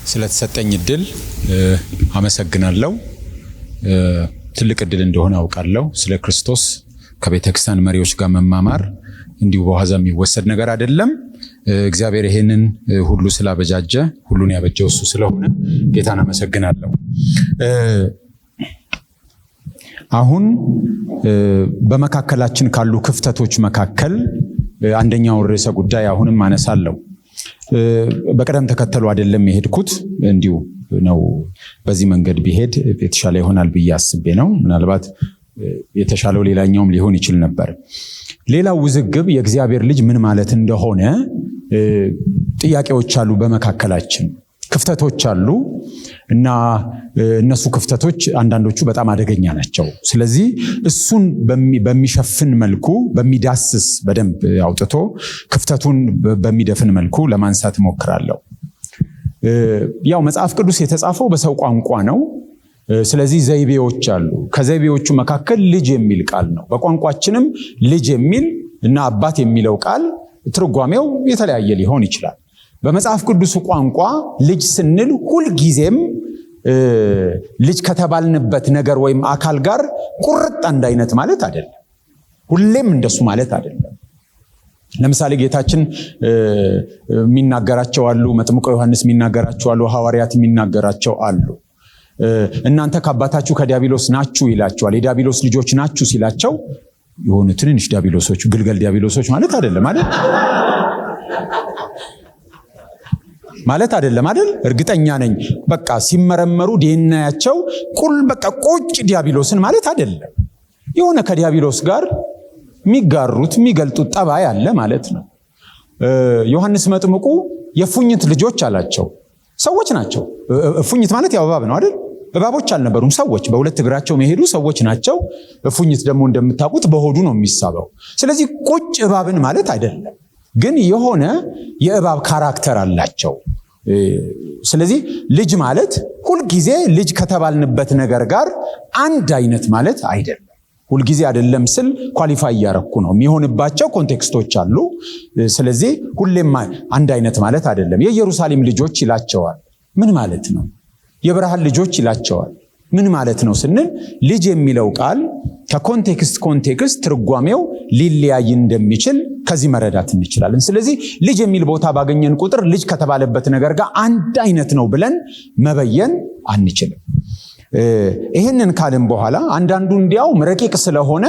ስለተሰጠኝ እድል አመሰግናለሁ። ትልቅ እድል እንደሆነ አውቃለሁ። ስለ ክርስቶስ ከቤተክርስቲያን መሪዎች ጋር መማማር እንዲሁ በዋዛ የሚወሰድ ነገር አይደለም። እግዚአብሔር ይሄንን ሁሉ ስላበጃጀ፣ ሁሉን ያበጀው እሱ ስለሆነ ጌታን አመሰግናለሁ። አሁን በመካከላችን ካሉ ክፍተቶች መካከል አንደኛውን ርዕሰ ጉዳይ አሁንም አነሳለሁ። በቀደም ተከተሉ አይደለም የሄድኩት፣ እንዲሁ ነው። በዚህ መንገድ ቢሄድ የተሻለ ይሆናል ብዬ አስቤ ነው። ምናልባት የተሻለው ሌላኛውም ሊሆን ይችል ነበር። ሌላው ውዝግብ የእግዚአብሔር ልጅ ምን ማለት እንደሆነ ጥያቄዎች አሉ፣ በመካከላችን ክፍተቶች አሉ እና እነሱ ክፍተቶች አንዳንዶቹ በጣም አደገኛ ናቸው። ስለዚህ እሱን በሚሸፍን መልኩ፣ በሚዳስስ በደንብ አውጥቶ ክፍተቱን በሚደፍን መልኩ ለማንሳት እሞክራለሁ። ያው መጽሐፍ ቅዱስ የተጻፈው በሰው ቋንቋ ነው። ስለዚህ ዘይቤዎች አሉ። ከዘይቤዎቹ መካከል ልጅ የሚል ቃል ነው። በቋንቋችንም ልጅ የሚል እና አባት የሚለው ቃል ትርጓሜው የተለያየ ሊሆን ይችላል። በመጽሐፍ ቅዱስ ቋንቋ ልጅ ስንል ሁልጊዜም ልጅ ከተባልንበት ነገር ወይም አካል ጋር ቁርጥ አንድ አይነት ማለት አይደለም። ሁሌም እንደሱ ማለት አይደለም። ለምሳሌ ጌታችን የሚናገራቸው አሉ፣ መጥምቆ ዮሐንስ የሚናገራቸው አሉ፣ ሐዋርያት የሚናገራቸው አሉ። እናንተ ከአባታችሁ ከዲያብሎስ ናችሁ ይላቸዋል። የዲያብሎስ ልጆች ናችሁ ሲላቸው የሆኑ ትንንሽ ዲያብሎሶች፣ ግልገል ዲያብሎሶች ማለት አይደለም አይደል? ማለት አይደለም አይደል? እርግጠኛ ነኝ። በቃ ሲመረመሩ ዲኤንኤያቸው በቃ ቁጭ ዲያብሎስን ማለት አይደለም። የሆነ ከዲያብሎስ ጋር የሚጋሩት የሚገልጡት ጠባይ አለ ማለት ነው። ዮሐንስ መጥምቁ የፉኝት ልጆች አላቸው። ሰዎች ናቸው። ፉኝት ማለት ያው እባብ ነው አይደል? እባቦች አልነበሩም፣ ሰዎች፣ በሁለት እግራቸው መሄዱ ሰዎች ናቸው። ፉኝት ደግሞ እንደምታውቁት በሆዱ ነው የሚሳበው። ስለዚህ ቁጭ እባብን ማለት አይደለም፣ ግን የሆነ የእባብ ካራክተር አላቸው። ስለዚህ ልጅ ማለት ሁልጊዜ ልጅ ከተባልንበት ነገር ጋር አንድ አይነት ማለት አይደለም። ሁልጊዜ አይደለም ስል ኳሊፋይ እያረኩ ነው። የሚሆንባቸው ኮንቴክስቶች አሉ። ስለዚህ ሁሌም አንድ አይነት ማለት አይደለም። የኢየሩሳሌም ልጆች ይላቸዋል። ምን ማለት ነው? የብርሃን ልጆች ይላቸዋል። ምን ማለት ነው ስንል ልጅ የሚለው ቃል ከኮንቴክስት ትርጓሜው ሊለያይ እንደሚችል ከዚህ መረዳት እንችላለን። ስለዚህ ልጅ የሚል ቦታ ባገኘን ቁጥር ልጅ ከተባለበት ነገር ጋር አንድ አይነት ነው ብለን መበየን አንችልም። ይህንን ካልን በኋላ አንዳንዱ እንዲያውም ረቂቅ ስለሆነ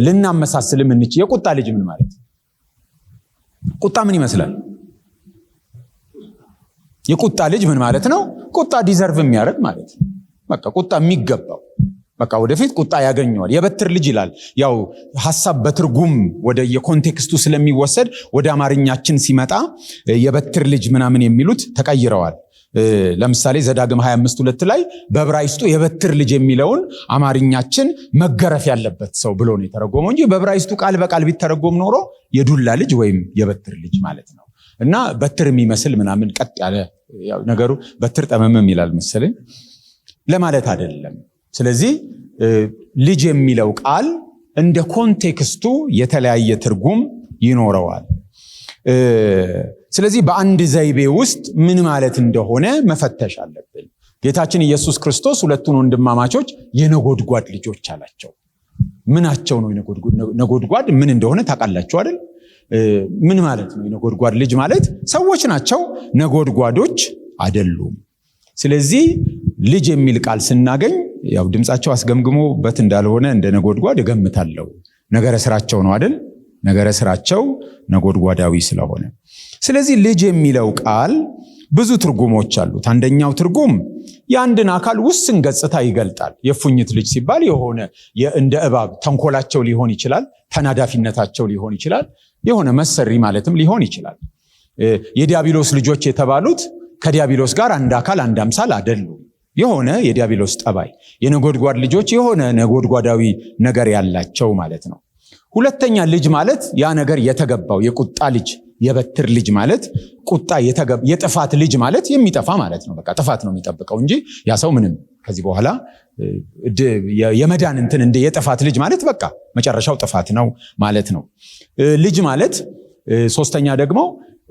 ልናመሳስልም እንችል። የቁጣ ልጅ ምን ማለት ነው? ቁጣ ምን ይመስላል? የቁጣ ልጅ ምን ማለት ነው? ቁጣ ዲዘርቭ የሚያደርግ ማለት ነው። በቃ ቁጣ የሚገባው፣ በቃ ወደፊት ቁጣ ያገኘዋል። የበትር ልጅ ይላል። ያው ሐሳብ በትርጉም ወደ የኮንቴክስቱ ስለሚወሰድ ወደ አማርኛችን ሲመጣ የበትር ልጅ ምናምን የሚሉት ተቀይረዋል። ለምሳሌ ዘዳግም 25:2 ላይ በዕብራይስጡ የበትር ልጅ የሚለውን አማርኛችን መገረፍ ያለበት ሰው ብሎ ነው የተረጎመው እንጂ በዕብራይስጡ ቃል በቃል ቢተረጎም ኖሮ የዱላ ልጅ ወይም የበትር ልጅ ማለት ነው። እና በትር የሚመስል ምናምን ቀጥ ያለ ነገሩ በትር ጠመመም ይላል መሰለኝ ለማለት አይደለም። ስለዚህ ልጅ የሚለው ቃል እንደ ኮንቴክስቱ የተለያየ ትርጉም ይኖረዋል። ስለዚህ በአንድ ዘይቤ ውስጥ ምን ማለት እንደሆነ መፈተሽ አለብን። ጌታችን ኢየሱስ ክርስቶስ ሁለቱን ወንድማማቾች የነጎድጓድ ልጆች አላቸው። ምናቸው ነው ነጎድጓድ? ምን እንደሆነ ታውቃላችሁ አይደል? ምን ማለት ነው የነጎድጓድ ልጅ ማለት? ሰዎች ናቸው፣ ነጎድጓዶች አይደሉም። ስለዚህ ልጅ የሚል ቃል ስናገኝ ያው ድምጻቸው አስገምግሞበት እንዳልሆነ እንደ ነጎድጓድ እገምታለሁ። ነገረ ስራቸው ነው አይደል? ነገረ ስራቸው ነጎድጓዳዊ ስለሆነ ስለዚህ ልጅ የሚለው ቃል ብዙ ትርጉሞች አሉት። አንደኛው ትርጉም የአንድን አካል ውስን ገጽታ ይገልጣል። የፉኝት ልጅ ሲባል የሆነ እንደ እባብ ተንኮላቸው ሊሆን ይችላል፣ ተናዳፊነታቸው ሊሆን ይችላል፣ የሆነ መሰሪ ማለትም ሊሆን ይችላል። የዲያብሎስ ልጆች የተባሉት ከዲያብሎስ ጋር አንድ አካል አንድ አምሳል አይደሉም። የሆነ የዲያብሎስ ጠባይ፣ የነጎድጓድ ልጆች የሆነ ነጎድጓዳዊ ነገር ያላቸው ማለት ነው። ሁለተኛ ልጅ ማለት ያ ነገር የተገባው የቁጣ ልጅ የበትር ልጅ ማለት ቁጣ የጥፋት ልጅ ማለት የሚጠፋ ማለት ነው። በቃ ጥፋት ነው የሚጠብቀው እንጂ ያ ሰው ምንም ከዚህ በኋላ የመዳን እንትን እንደ የጥፋት ልጅ ማለት በቃ መጨረሻው ጥፋት ነው ማለት ነው። ልጅ ማለት ሶስተኛ ደግሞ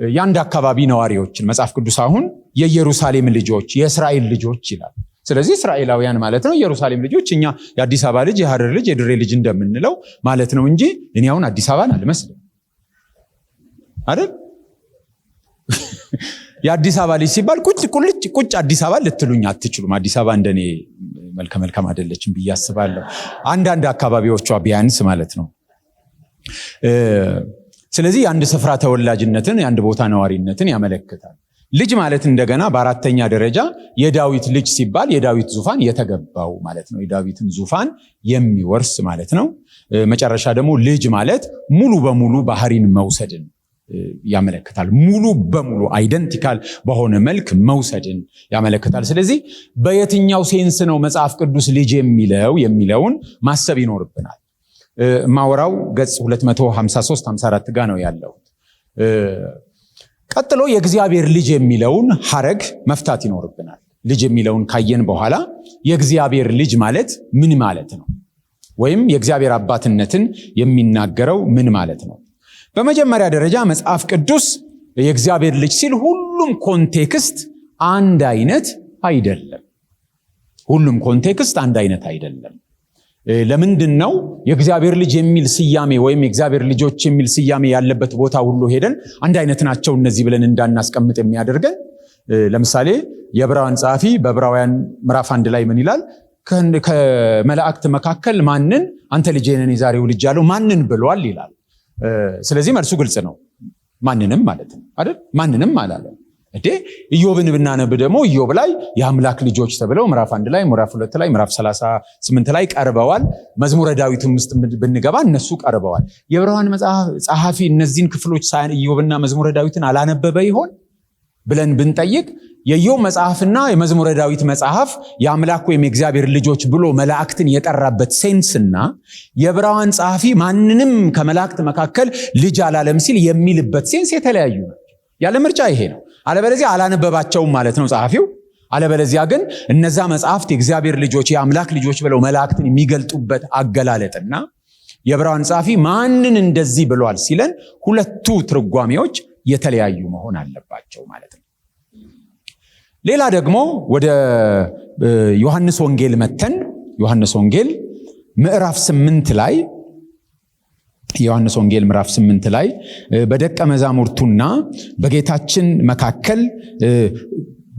የአንድ አካባቢ ነዋሪዎችን መጽሐፍ ቅዱስ አሁን የኢየሩሳሌም ልጆች የእስራኤል ልጆች ይላል። ስለዚህ እስራኤላውያን ማለት ነው። ኢየሩሳሌም ልጆች እኛ የአዲስ አበባ ልጅ የሐረር ልጅ የድሬ ልጅ እንደምንለው ማለት ነው እንጂ እኔ አሁን አዲስ አበባን አልመስልም አይደል? የአዲስ አበባ ልጅ ሲባል ቁጭ አዲስ አበባ ልትሉኝ አትችሉም። አዲስ አበባ እንደኔ መልካም አይደለችም ብዬ አስባለሁ። አንዳንድ አካባቢዎቿ ቢያንስ ማለት ነው። ስለዚህ የአንድ ስፍራ ተወላጅነትን የአንድ ቦታ ነዋሪነትን ያመለክታል። ልጅ ማለት እንደገና በአራተኛ ደረጃ የዳዊት ልጅ ሲባል የዳዊት ዙፋን የተገባው ማለት ነው። የዳዊትን ዙፋን የሚወርስ ማለት ነው። መጨረሻ ደግሞ ልጅ ማለት ሙሉ በሙሉ ባህሪን መውሰድን ያመለክታል። ሙሉ በሙሉ አይደንቲካል በሆነ መልክ መውሰድን ያመለክታል። ስለዚህ በየትኛው ሴንስ ነው መጽሐፍ ቅዱስ ልጅ የሚለውን ማሰብ ይኖርብናል። ማወራው ገጽ 253-54 ጋር ነው ያለው። ቀጥሎ የእግዚአብሔር ልጅ የሚለውን ሐረግ መፍታት ይኖርብናል። ልጅ የሚለውን ካየን በኋላ የእግዚአብሔር ልጅ ማለት ምን ማለት ነው? ወይም የእግዚአብሔር አባትነትን የሚናገረው ምን ማለት ነው? በመጀመሪያ ደረጃ መጽሐፍ ቅዱስ የእግዚአብሔር ልጅ ሲል ሁሉም ኮንቴክስት አንድ አይነት አይደለም። ሁሉም ኮንቴክስት አንድ አይነት አይደለም። ለምንድን ነው የእግዚአብሔር ልጅ የሚል ስያሜ ወይም የእግዚአብሔር ልጆች የሚል ስያሜ ያለበት ቦታ ሁሉ ሄደን አንድ አይነት ናቸው እነዚህ ብለን እንዳናስቀምጥ የሚያደርገን? ለምሳሌ የዕብራውያን ጸሐፊ በዕብራውያን ምዕራፍ 1 ላይ ምን ይላል? ከመላእክት መካከል ማንን አንተ ልጄ ነህ የዛሬው ልጅ ያለው ማንን ብሏል ይላል። ስለዚህ መልሱ ግልጽ ነው። ማንንም ማለት ነው አይደል? ማንንም አላለም። ኢዮብን ብናነብ ደግሞ ኢዮብ ላይ የአምላክ ልጆች ተብለው ምዕራፍ 1 ላይ ምዕራፍ 2 ላይ ምዕራፍ 38 ላይ ቀርበዋል። መዝሙረ ዳዊትም ውስጥ ብንገባ እነሱ ቀርበዋል። የዕብራውያን ጸሐፊ እነዚህን ክፍሎች ኢዮብና መዝሙረ ዳዊትን አላነበበ ይሆን ብለን ብንጠይቅ የኢዮብ መጽሐፍና የመዝሙረ ዳዊት መጽሐፍ የአምላክ ወይም የእግዚአብሔር ልጆች ብሎ መላእክትን የጠራበት ሴንስና የዕብራውያን ጸሐፊ ማንንም ከመላእክት መካከል ልጅ አላለም ሲል የሚልበት ሴንስ የተለያዩ ነው። ያለ ምርጫ ይሄ ነው። አለበለዚያ አላነበባቸውም ማለት ነው ጸሐፊው። አለበለዚያ ግን እነዛ መጽሐፍት የእግዚአብሔር ልጆች የአምላክ ልጆች ብለው መላእክትን የሚገልጡበት አገላለጥና የዕብራውያን ጸሐፊ ማንን እንደዚህ ብሏል ሲለን ሁለቱ ትርጓሜዎች የተለያዩ መሆን አለባቸው ማለት ነው። ሌላ ደግሞ ወደ ዮሐንስ ወንጌል መተን ዮሐንስ ወንጌል ምዕራፍ 8 ላይ ዮሐንስ ወንጌል ምዕራፍ 8 ላይ በደቀ መዛሙርቱና በጌታችን መካከል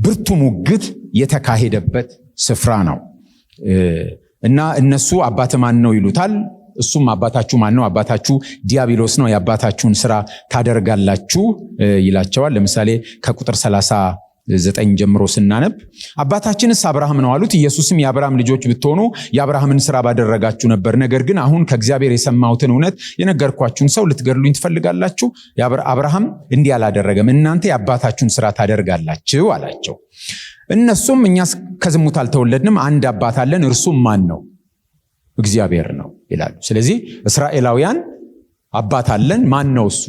ብርቱ ሙግት የተካሄደበት ስፍራ ነው እና እነሱ አባት ማን ነው ይሉታል። እሱም አባታችሁ ማን ነው? አባታችሁ ዲያብሎስ ነው፣ የአባታችሁን ስራ ታደርጋላችሁ ይላቸዋል። ለምሳሌ ከቁጥር 39 ጀምሮ ስናነብ አባታችንስ አብርሃም ነው አሉት። ኢየሱስም የአብርሃም ልጆች ብትሆኑ የአብርሃምን ስራ ባደረጋችሁ ነበር። ነገር ግን አሁን ከእግዚአብሔር የሰማሁትን እውነት የነገርኳችሁን ሰው ልትገድሉኝ ትፈልጋላችሁ። አብርሃም እንዲህ አላደረገም፣ እናንተ የአባታችሁን ስራ ታደርጋላችሁ አላቸው። እነሱም እኛስ ከዝሙት አልተወለድንም፣ አንድ አባት አለን፣ እርሱም ማን ነው? እግዚአብሔር ነው ይላሉ። ስለዚህ እስራኤላውያን አባት አለን፣ ማን ነው እሱ?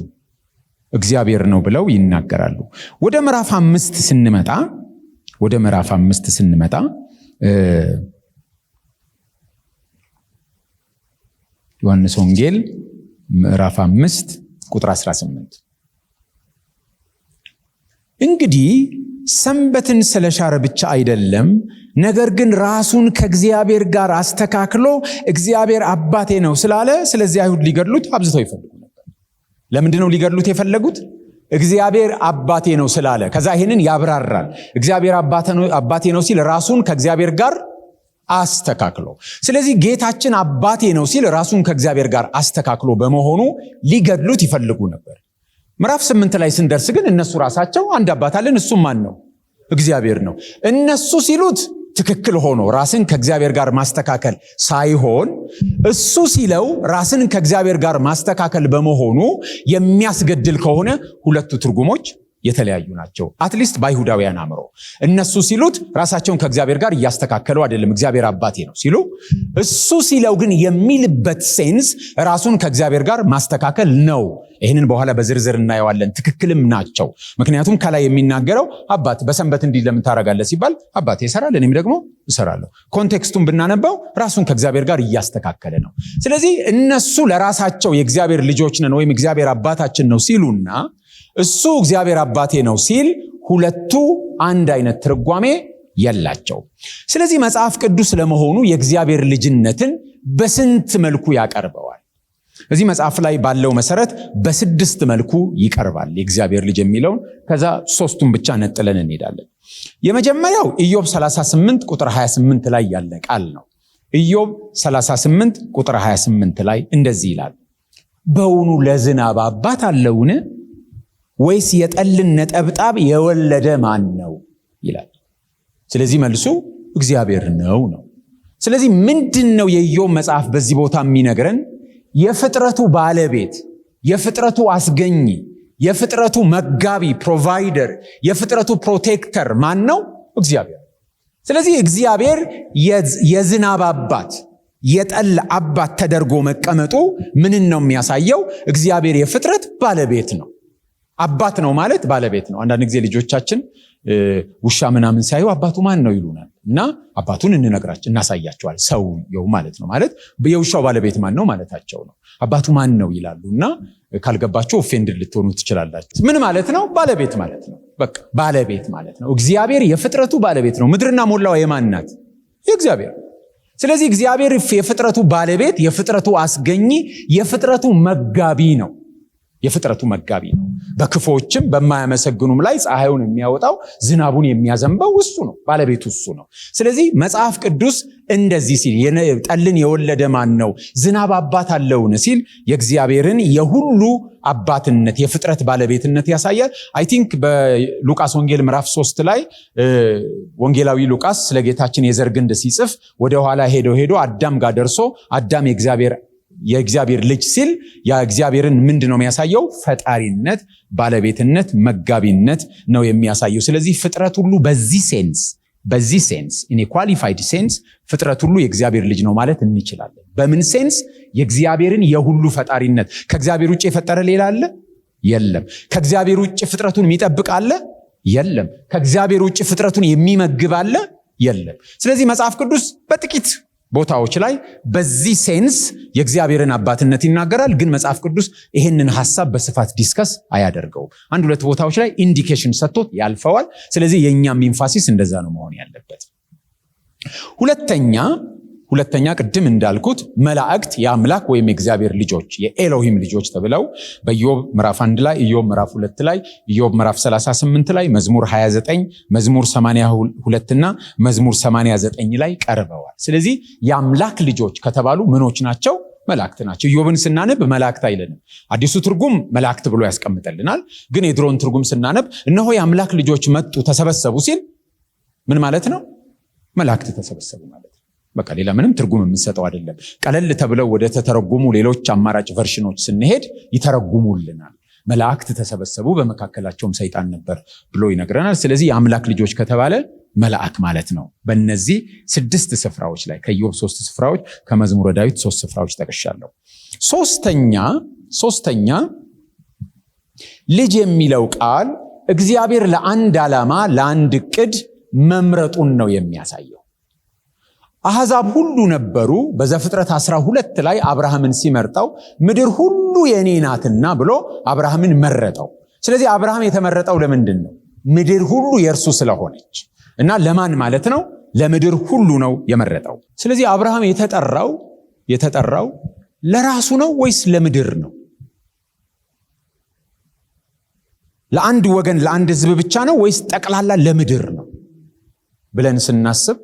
እግዚአብሔር ነው ብለው ይናገራሉ። ወደ ምዕራፍ 5 ስንመጣ ዮሐንስ ወንጌል ምዕራፍ 5 ቁጥር 18 እንግዲህ ሰንበትን ስለሻረ ብቻ አይደለም፣ ነገር ግን ራሱን ከእግዚአብሔር ጋር አስተካክሎ እግዚአብሔር አባቴ ነው ስላለ ስለዚህ አይሁድ ሊገድሉት አብዝተው ይፈልጉ ነበር። ለምንድን ነው ሊገድሉት የፈለጉት? እግዚአብሔር አባቴ ነው ስላለ። ከዛ ይሄንን ያብራራል። እግዚአብሔር አባቴ ነው ሲል ራሱን ከእግዚአብሔር ጋር አስተካክሎ፣ ስለዚህ ጌታችን አባቴ ነው ሲል ራሱን ከእግዚአብሔር ጋር አስተካክሎ በመሆኑ ሊገድሉት ይፈልጉ ነበር። ምዕራፍ 8 ላይ ስንደርስ ግን እነሱ ራሳቸው አንድ አባት አለን፣ እሱም ማን ነው? እግዚአብሔር ነው። እነሱ ሲሉት ትክክል ሆኖ ራስን ከእግዚአብሔር ጋር ማስተካከል ሳይሆን እሱ ሲለው ራስን ከእግዚአብሔር ጋር ማስተካከል በመሆኑ የሚያስገድል ከሆነ ሁለቱ ትርጉሞች የተለያዩ ናቸው። አትሊስት በአይሁዳውያን አእምሮ እነሱ ሲሉት ራሳቸውን ከእግዚአብሔር ጋር እያስተካከሉ አይደለም፣ እግዚአብሔር አባቴ ነው ሲሉ፣ እሱ ሲለው ግን የሚልበት ሴንስ ራሱን ከእግዚአብሔር ጋር ማስተካከል ነው። ይህንን በኋላ በዝርዝር እናየዋለን። ትክክልም ናቸው። ምክንያቱም ከላይ የሚናገረው አባት በሰንበት እንዲህ ለምን ታደርጋለህ ሲባል አባቴ ይሰራል እኔም ደግሞ እሰራለሁ። ኮንቴክስቱን ብናነባው ራሱን ከእግዚአብሔር ጋር እያስተካከለ ነው። ስለዚህ እነሱ ለራሳቸው የእግዚአብሔር ልጆች ነን ወይም እግዚአብሔር አባታችን ነው ሲሉና እሱ እግዚአብሔር አባቴ ነው ሲል ሁለቱ አንድ አይነት ትርጓሜ የላቸው። ስለዚህ መጽሐፍ ቅዱስ ለመሆኑ የእግዚአብሔር ልጅነትን በስንት መልኩ ያቀርበዋል? እዚህ መጽሐፍ ላይ ባለው መሰረት በስድስት መልኩ ይቀርባል የእግዚአብሔር ልጅ የሚለውን። ከዛ ሶስቱን ብቻ ነጥለን እንሄዳለን። የመጀመሪያው ኢዮብ 38 ቁጥር 28 ላይ ያለ ቃል ነው። ኢዮብ 38 ቁጥር 28 ላይ እንደዚህ ይላል፣ በውኑ ለዝናብ አባት አለውን? ወይስ የጠልን ነጠብጣብ የወለደ ማን ነው ይላል። ስለዚህ መልሱ እግዚአብሔር ነው። ስለዚህ ምንድን ነው የኢዮብ መጽሐፍ በዚህ ቦታ የሚነግረን? የፍጥረቱ ባለቤት፣ የፍጥረቱ አስገኝ፣ የፍጥረቱ መጋቢ ፕሮቫይደር፣ የፍጥረቱ ፕሮቴክተር ማን ነው? እግዚአብሔር። ስለዚህ እግዚአብሔር የዝናብ አባት፣ የጠል አባት ተደርጎ መቀመጡ ምንን ነው የሚያሳየው? እግዚአብሔር የፍጥረት ባለቤት ነው። አባት ነው ማለት ባለቤት ነው። አንዳንድ ጊዜ ልጆቻችን ውሻ ምናምን ሲያዩ አባቱ ማን ነው ይሉናል እና አባቱን እናሳያቸዋል። ሰውየው ማለት ነው። ማለት የውሻው ባለቤት ማን ነው ማለታቸው ነው። አባቱ ማን ነው ይላሉ እና ካልገባቸው ኦፌንድድ ልትሆኑ ትችላላችሁ። ምን ማለት ነው? ባለቤት ማለት ነው። በቃ ባለቤት ማለት ነው። እግዚአብሔር የፍጥረቱ ባለቤት ነው። ምድርና ሞላዋ የማን ናት? የእግዚአብሔር። ስለዚህ እግዚአብሔር የፍጥረቱ ባለቤት፣ የፍጥረቱ አስገኝ፣ የፍጥረቱ መጋቢ ነው። የፍጥረቱ መጋቢ ነው። በክፎችም በማያመሰግኑም ላይ ፀሐዩን የሚያወጣው ዝናቡን የሚያዘንበው እሱ ነው። ባለቤቱ እሱ ነው። ስለዚህ መጽሐፍ ቅዱስ እንደዚህ ሲል ጠልን የወለደ ማን ነው? ዝናብ አባት አለውን ሲል የእግዚአብሔርን የሁሉ አባትነት የፍጥረት ባለቤትነት ያሳያል። አይ ቲንክ በሉቃስ ወንጌል ምዕራፍ 3 ላይ ወንጌላዊ ሉቃስ ስለ ጌታችን የዘር ግንድ ሲጽፍ ወደኋላ ሄዶ አዳም ጋር ደርሶ አዳም የእግዚአብሔር ልጅ ሲል የእግዚአብሔርን ምንድን ነው የሚያሳየው? ፈጣሪነት፣ ባለቤትነት፣ መጋቢነት ነው የሚያሳየው። ስለዚህ ፍጥረት ሁሉ በዚህ ሴንስ ኢን ኳሊፋይድ ሴንስ ፍጥረት ሁሉ የእግዚአብሔር ልጅ ነው ማለት እንችላለን። በምን ሴንስ? የእግዚአብሔርን የሁሉ ፈጣሪነት። ከእግዚአብሔር ውጭ የፈጠረ ሌላ አለ? የለም። ከእግዚአብሔር ውጭ ፍጥረቱን የሚጠብቅ አለ? የለም። ከእግዚአብሔር ውጭ ፍጥረቱን የሚመግብ አለ? የለም። ስለዚህ መጽሐፍ ቅዱስ በጥቂት ቦታዎች ላይ በዚህ ሴንስ የእግዚአብሔርን አባትነት ይናገራል። ግን መጽሐፍ ቅዱስ ይህንን ሐሳብ በስፋት ዲስከስ አያደርገውም። አንድ ሁለት ቦታዎች ላይ ኢንዲኬሽን ሰጥቶት ያልፈዋል። ስለዚህ የእኛም ኢንፋሲስ እንደዛ ነው መሆን ያለበት። ሁለተኛ ቅድም እንዳልኩት መላእክት የአምላክ ወይም የእግዚአብሔር ልጆች የኤሎሂም ልጆች ተብለው በኢዮብ ምዕራፍ 1 ላይ፣ ኢዮብ ምዕራፍ 2 ላይ፣ ኢዮብ ምዕራፍ 38 ላይ፣ መዝሙር 29፣ መዝሙር 82 እና መዝሙር 89 ላይ ቀርበዋል። ስለዚህ የአምላክ ልጆች ከተባሉ ምኖች ናቸው? መላእክት ናቸው። ኢዮብን ስናነብ መላእክት አይለንም። አዲሱ ትርጉም መላእክት ብሎ ያስቀምጠልናል። ግን የድሮን ትርጉም ስናነብ እነሆ የአምላክ ልጆች መጡ ተሰበሰቡ ሲል ምን ማለት ነው? መላእክት ተሰበሰቡ ማለት ነው። በቃ ሌላ ምንም ትርጉም የምንሰጠው አይደለም። ቀለል ተብለው ወደ ተተረጉሙ ሌሎች አማራጭ ቨርሽኖች ስንሄድ ይተረጉሙልናል። መላእክት ተሰበሰቡ በመካከላቸውም ሰይጣን ነበር ብሎ ይነግረናል። ስለዚህ የአምላክ ልጆች ከተባለ መልአክ ማለት ነው። በእነዚህ 6 ስፍራዎች ላይ ከኢዮብ 3 ስፍራዎች ከመዝሙረ ዳዊት 3 ስፍራዎች ጠቅሻለሁ። ሶስተኛ ልጅ የሚለው ቃል እግዚአብሔር ለአንድ ዓላማ ለአንድ ዕቅድ መምረጡን ነው የሚያሳየው። አሕዛብ ሁሉ ነበሩ። በዘፍጥረት 12 ላይ አብርሃምን ሲመርጠው ምድር ሁሉ የኔ ናትና ብሎ አብርሃምን መረጠው። ስለዚህ አብርሃም የተመረጠው ለምንድን ነው? ምድር ሁሉ የእርሱ ስለሆነች እና ለማን ማለት ነው? ለምድር ሁሉ ነው የመረጠው። ስለዚህ አብርሃም የተጠራው ለራሱ ነው ወይስ ለምድር ነው? ለአንድ ወገን ለአንድ ሕዝብ ብቻ ነው ወይስ ጠቅላላ ለምድር ነው ብለን ስናስብ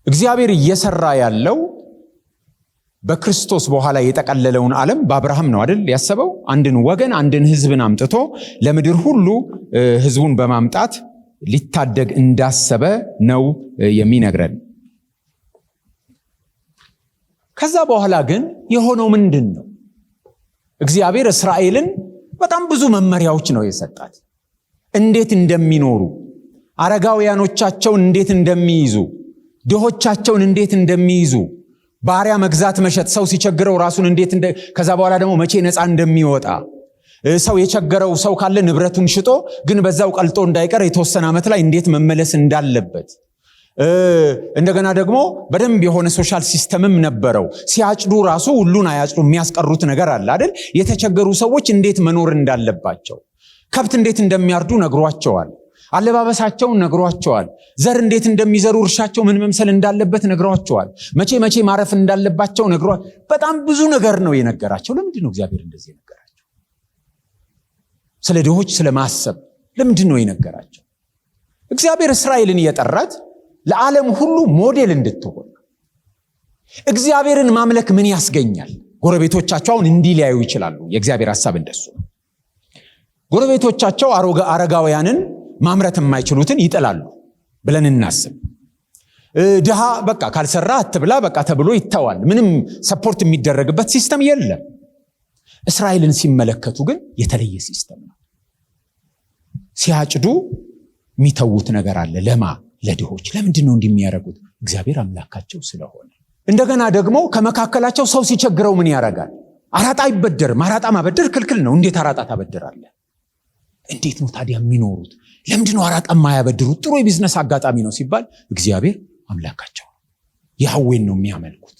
እግዚአብሔር እየሰራ ያለው በክርስቶስ በኋላ የጠቀለለውን ዓለም በአብርሃም ነው አይደል ያሰበው? አንድን ወገን አንድን ሕዝብን አምጥቶ ለምድር ሁሉ ሕዝቡን በማምጣት ሊታደግ እንዳሰበ ነው የሚነግረን። ከዛ በኋላ ግን የሆነው ምንድን ነው? እግዚአብሔር እስራኤልን በጣም ብዙ መመሪያዎች ነው የሰጣት። እንዴት እንደሚኖሩ፣ አረጋውያኖቻቸውን እንዴት እንደሚይዙ፣ ድሆቻቸውን እንዴት እንደሚይዙ፣ ባሪያ መግዛት መሸጥ፣ ሰው ሲቸግረው ራሱን እንዴት ከዛ በኋላ ደግሞ መቼ ነፃ እንደሚወጣ፣ ሰው የቸገረው ሰው ካለ ንብረቱን ሽጦ ግን በዛው ቀልጦ እንዳይቀር የተወሰነ ዓመት ላይ እንዴት መመለስ እንዳለበት፣ እንደገና ደግሞ በደንብ የሆነ ሶሻል ሲስተምም ነበረው። ሲያጭዱ ራሱ ሁሉን አያጭዱ፣ የሚያስቀሩት ነገር አለ አይደል? የተቸገሩ ሰዎች እንዴት መኖር እንዳለባቸው፣ ከብት እንዴት እንደሚያርዱ ነግሯቸዋል። አለባበሳቸውን ነግሯቸዋል። ዘር እንዴት እንደሚዘሩ፣ እርሻቸው ምን መምሰል እንዳለበት ነግሯቸዋል። መቼ መቼ ማረፍ እንዳለባቸው ነግሯል። በጣም ብዙ ነገር ነው የነገራቸው። ለምንድን ነው እግዚአብሔር እንደዚህ የነገራቸው? ስለ ድሆች ስለማሰብ ለምንድን ነው የነገራቸው? እግዚአብሔር እስራኤልን የጠራት ለዓለም ሁሉ ሞዴል እንድትሆን። እግዚአብሔርን ማምለክ ምን ያስገኛል? ጎረቤቶቻቸው አሁን እንዲህ ሊያዩ ይችላሉ። የእግዚአብሔር ሐሳብ እንደሱ ነው። ጎረቤቶቻቸው አረጋውያንን ማምረት የማይችሉትን ይጥላሉ ብለን እናስብ። ድሃ በቃ ካልሰራ አትብላ በቃ ተብሎ ይተዋል። ምንም ሰፖርት የሚደረግበት ሲስተም የለም። እስራኤልን ሲመለከቱ ግን የተለየ ሲስተም ነው። ሲያጭዱ የሚተዉት ነገር አለ። ለድሆች ለምንድን ነው እንደሚያረጉት? እግዚአብሔር አምላካቸው ስለሆነ። እንደገና ደግሞ ከመካከላቸው ሰው ሲቸግረው ምን ያረጋል? አራጣ አይበደርም። አራጣ ማበደር ክልክል ነው። እንዴት አራጣ ታበደራለህ? እንዴት ነው ታዲያ የሚኖሩት? ለምንድን ነው አራጣ የማያበድሩት? ጥሩ የቢዝነስ አጋጣሚ ነው ሲባል እግዚአብሔር አምላካቸው ያህዌን ነው የሚያመልኩት።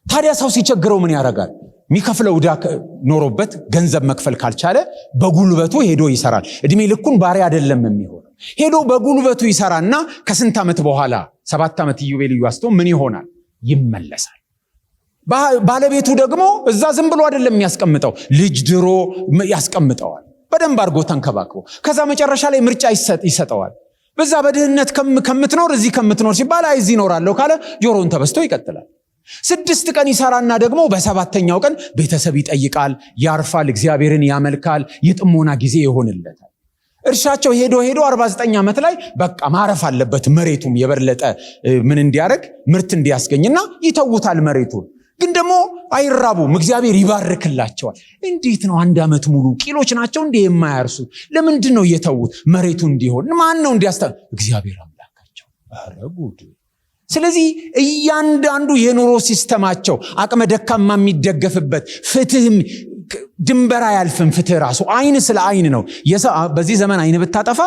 ታዲያ ሰው ሲቸግረው ምን ያረጋል? የሚከፍለው ዕዳ ኖሮበት ገንዘብ መክፈል ካልቻለ በጉልበቱ ሄዶ ይሰራል። እድሜ ልኩን ባሪያ አይደለም የሚሆነው። ሄዶ በጉልበቱ ይሰራና ከስንት ዓመት በኋላ 7 ዓመት ኢዮቤልዩ አስቶ ምን ይሆናል? ይመለሳል። ባለቤቱ ደግሞ እዛ ዝም ብሎ አይደለም የሚያስቀምጠው፣ ልጅ ድሮ ያስቀምጠዋል በደንብ አድርጎ ተንከባክቦ። ከዛ መጨረሻ ላይ ምርጫ ይሰጠዋል። በዛ በድህነት ከምትኖር እዚህ ከምትኖር ሲባል አይ እዚህ እኖራለሁ ካለ ጆሮውን ተበስቶ ይቀጥላል። 6 ቀን ይሰራና ደግሞ በሰባተኛው ቀን ቤተሰብ ይጠይቃል፣ ያርፋል፣ እግዚአብሔርን ያመልካል፣ የጥሞና ጊዜ ይሆንለታል። እርሻቸው ሄዶ 49 ዓመት ላይ በቃ ማረፍ አለበት። መሬቱም የበለጠ ምን እንዲያደርግ ምርት እንዲያስገኝና ይተውታል መሬቱን። ግን ደግሞ አይራቡም፣ እግዚአብሔር ይባርክላቸዋል። እንዴት ነው 1 ዓመት ሙሉ ቂሎች ናቸው እንዴ የማያርሱት? ለምንድን ነው የተዉት? መሬቱ እንዲሆን ማን ነው እግዚአብሔር አምላካቸው። ኧረ ጉድ! ስለዚህ እያንዳንዱ የኑሮ ሲስተማቸው አቅመ ደካማ የሚደገፍበት፣ ፍትህም ድንበር አያልፍም። ፍትህ ራሱ አይን ስለ አይን ነው። በዚህ ዘመን አይን ብታጠፋ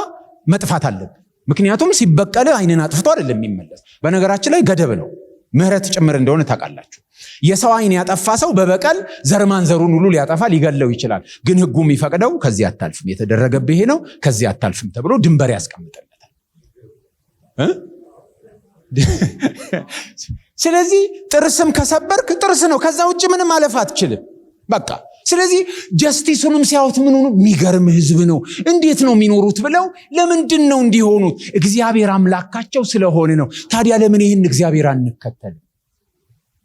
መጥፋት አለብን። ምክንያቱም ሲበቀል አይንን አጥፍቶ አይደለም የሚመለስ። በነገራችን ላይ ገደብ ነው፣ ምህረት ጭምር እንደሆነ ታውቃላችሁ። የሰው አይን ያጠፋ ሰው በበቀል ዘርማን ዘሩን ሁሉ ሊያጠፋ ሊገለው ይችላል። ግን ህጉ የሚፈቅደው ከዚህ አታልፍም፣ የተደረገብህ ነው፣ ከዚህ አታልፍም ተብሎ ድንበር ያስቀምጥለታል። ስለዚህ ጥርስም ከሰበርክ ጥርስ ነው፣ ከዛ ውጭ ምንም ማለፍ አትችልም። በቃ ስለዚህ ጀስቲሱንም ሲያዩት ምኑ የሚገርም ህዝብ ነው፣ እንዴት ነው የሚኖሩት ብለው ለምንድን ነው እንዲሆኑት? እግዚአብሔር አምላካቸው ስለሆነ ነው። ታዲያ ለምን ይህን እግዚአብሔር አንከተልም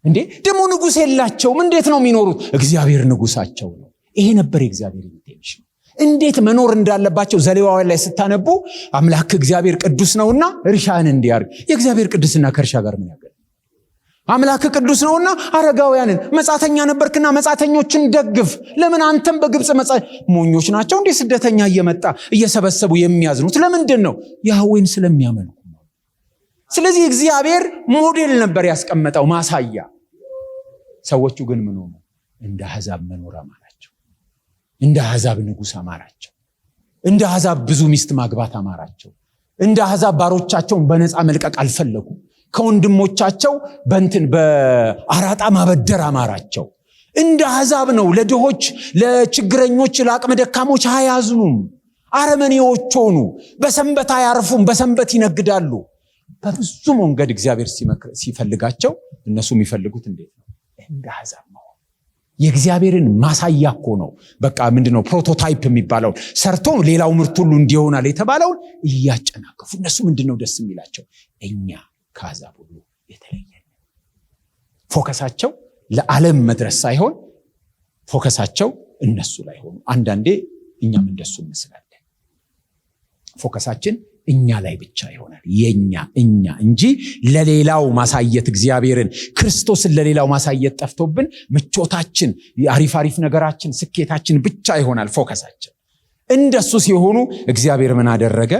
እንዴ? ደግሞ ንጉሥ የላቸውም፣ እንዴት ነው የሚኖሩት? እግዚአብሔር ንጉሳቸው ነው። ይሄ ነበር የእግዚአብሔር ኢንቴንሽን። እንዴት መኖር እንዳለባቸው ዘሌዋውያን ላይ ስታነቡ አምላክ እግዚአብሔር ቅዱስ ነውና እርሻን እንዲያርግ። የእግዚአብሔር ቅዱስና ከእርሻ ጋር ምን ያገናኛል? አምላክ ቅዱስ ነውና አረጋውያንን መጻተኛ ነበርክና መጻተኞችን ደግፍ። ለምን አንተም በግብጽ ሞኞች ናቸው እንዴ ስደተኛ እየመጣ እየሰበሰቡ የሚያዝኑት? ለምንድን ነው? ያህዌን ስለሚያመልኩ ነው። ስለዚህ እግዚአብሔር ሞዴል ነበር ያስቀመጠው፣ ማሳያ። ሰዎቹ ግን ምን ሆኑ? እንደ አሕዛብ መኖር አማራቸው። እንደ አሕዛብ ንጉሥ አማራቸው። እንደ አሕዛብ ብዙ ሚስት ማግባት አማራቸው። እንደ አሕዛብ ባሮቻቸውን በነፃ መልቀቅ አልፈለጉም። ከወንድሞቻቸው በአራጣ ማበደር አማራቸው። እንደ አሕዛብ ነው። ለድሆች፣ ለችግረኞች፣ ለአቅመ ደካሞች አያዝኑም። አረመኔዎች ሆኑ። በሰንበት አያርፉም፣ በሰንበት ይነግዳሉ። በብዙ መንገድ እግዚአብሔር ሲፈልጋቸው እነሱ የሚፈልጉት እንዴት ነው? እንደ አሕዛብ ነው። የእግዚአብሔርን ማሳያ እኮ ነው። በቃ ምንድነው ፕሮቶታይፕ የሚባለው ሰርቶ ሌላው ምርት ሁሉ እንዲሆናል የተባለውን እያጨናቀፉ እነሱ ምንድነው ደስ የሚላቸው? እኛ ከአሕዛብ ሁሉ የተለየ። ፎከሳቸው ለዓለም መድረስ ሳይሆን ፎከሳቸው እነሱ ላይ ሆኑ። አንዳንዴ እኛም እንደሱ እንመስላለን። ፎከሳችን እኛ ላይ ብቻ ይሆናል። እኛ እንጂ ለሌላው ማሳየት እግዚአብሔርን ክርስቶስን ለሌላው ማሳየት ጠፍቶብን ምቾታችን፣ አሪፍ ነገራችን፣ ስኬታችን ብቻ ይሆናል ፎከሳችን። እንደሱ ሲሆኑ እግዚአብሔር ምን አደረገ?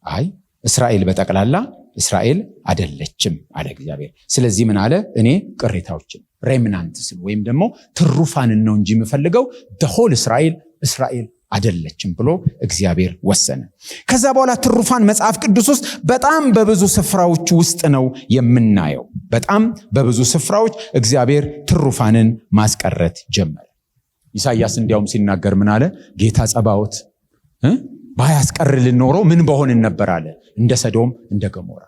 አይ እስራኤል በጠቅላላ እስራኤል አይደለችም አለ እግዚአብሔር። ስለዚህ ምን አለ? እኔ ቅሬታዎችን ሬምናንትስን ወይም ደግሞ ትሩፋንን ነው እንጂ የምፈልገው ደሆል እስራኤል አይደለችም ብሎ እግዚአብሔር ወሰነ። ከዛ በኋላ ትሩፋን መጽሐፍ ቅዱስ ውስጥ በጣም በብዙ ስፍራዎች ውስጥ ነው የምናየው። በጣም በብዙ ስፍራዎች እግዚአብሔር ትሩፋንን ማስቀረት ጀመረ። ኢሳይያስ እንዲያውም ሲናገር ምን አለ? ጌታ ጸባዖት ባያስቀርልን ኖሮ ምን በሆንን ነበር አለ። እንደ ሰዶም እንደ ገሞራ።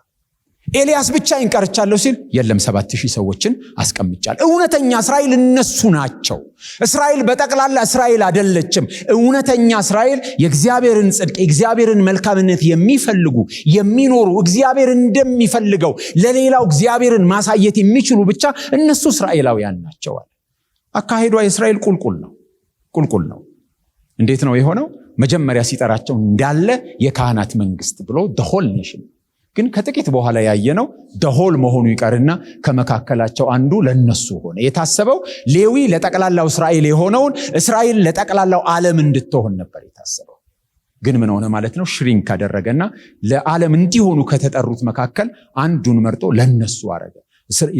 ኤልያስ ብቻ ይንቀርቻለሁ ሲል የለም 7000 ሰዎችን አስቀምጫለሁ። እውነተኛ እስራኤል እነሱ ናቸው። እስራኤል በጠቅላላ እስራኤል አይደለችም። እውነተኛ እስራኤል የእግዚአብሔርን ጽድቅ የእግዚአብሔርን መልካምነት የሚፈልጉ የሚኖሩ እግዚአብሔር እንደሚፈልገው ለሌላው እግዚአብሔርን ማሳየት የሚችሉ ብቻ እነሱ እስራኤላውያን ናቸው አለ። አካሄዷ የእስራኤል ቁልቁል ነው። እንዴት ነው የሆነው? መጀመሪያ ሲጠራቸው እንዳለ የካህናት መንግስት ብሎ the whole nation። ግን ከጥቂት በኋላ ያየነው the whole መሆኑ ይቀርና ከመካከላቸው አንዱ ለነሱ ሆነ። የታሰበው ሌዊ ለጠቅላላው እስራኤል የሆነውን እስራኤል ለጠቅላላው ዓለም እንድትሆን ነበር የታሰበው። ግን ምን ሆነ ማለት ነው? ሽሪንክ አደረገና ለዓለም እንዲሆኑ ከተጠሩት መካከል አንዱን መርጦ ለነሱ አረገ።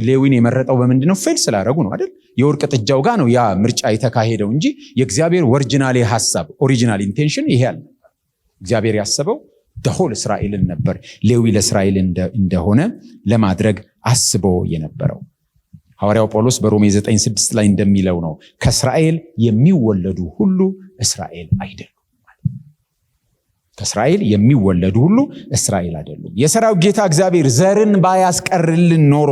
ሌዊን የመረጠው በምንድነው? ፌል ስላደረጉ ነው አይደል? የወርቅ ጥጃው ጋር ነው ያ ምርጫ የተካሄደው እንጂ የእግዚአብሔር ኦሪጂናል ሐሳብ ኦሪጂናል ኢንቴንሽን ይሄ አልነበር። እግዚአብሔር ያሰበው ደሆል እስራኤልን ነበር ሌዊ ለእስራኤል እንደሆነ ለማድረግ አስቦ የነበረው። ሐዋርያው ጳውሎስ በሮሜ 9:6 ላይ እንደሚለው ነው ከእስራኤል የሚወለዱ ሁሉ እስራኤል አይደሉም። ከእስራኤል የሚወለዱ ሁሉ እስራኤል አይደሉም። የሰራዊት ጌታ እግዚአብሔር ዘርን ባያስቀርልን ኖሮ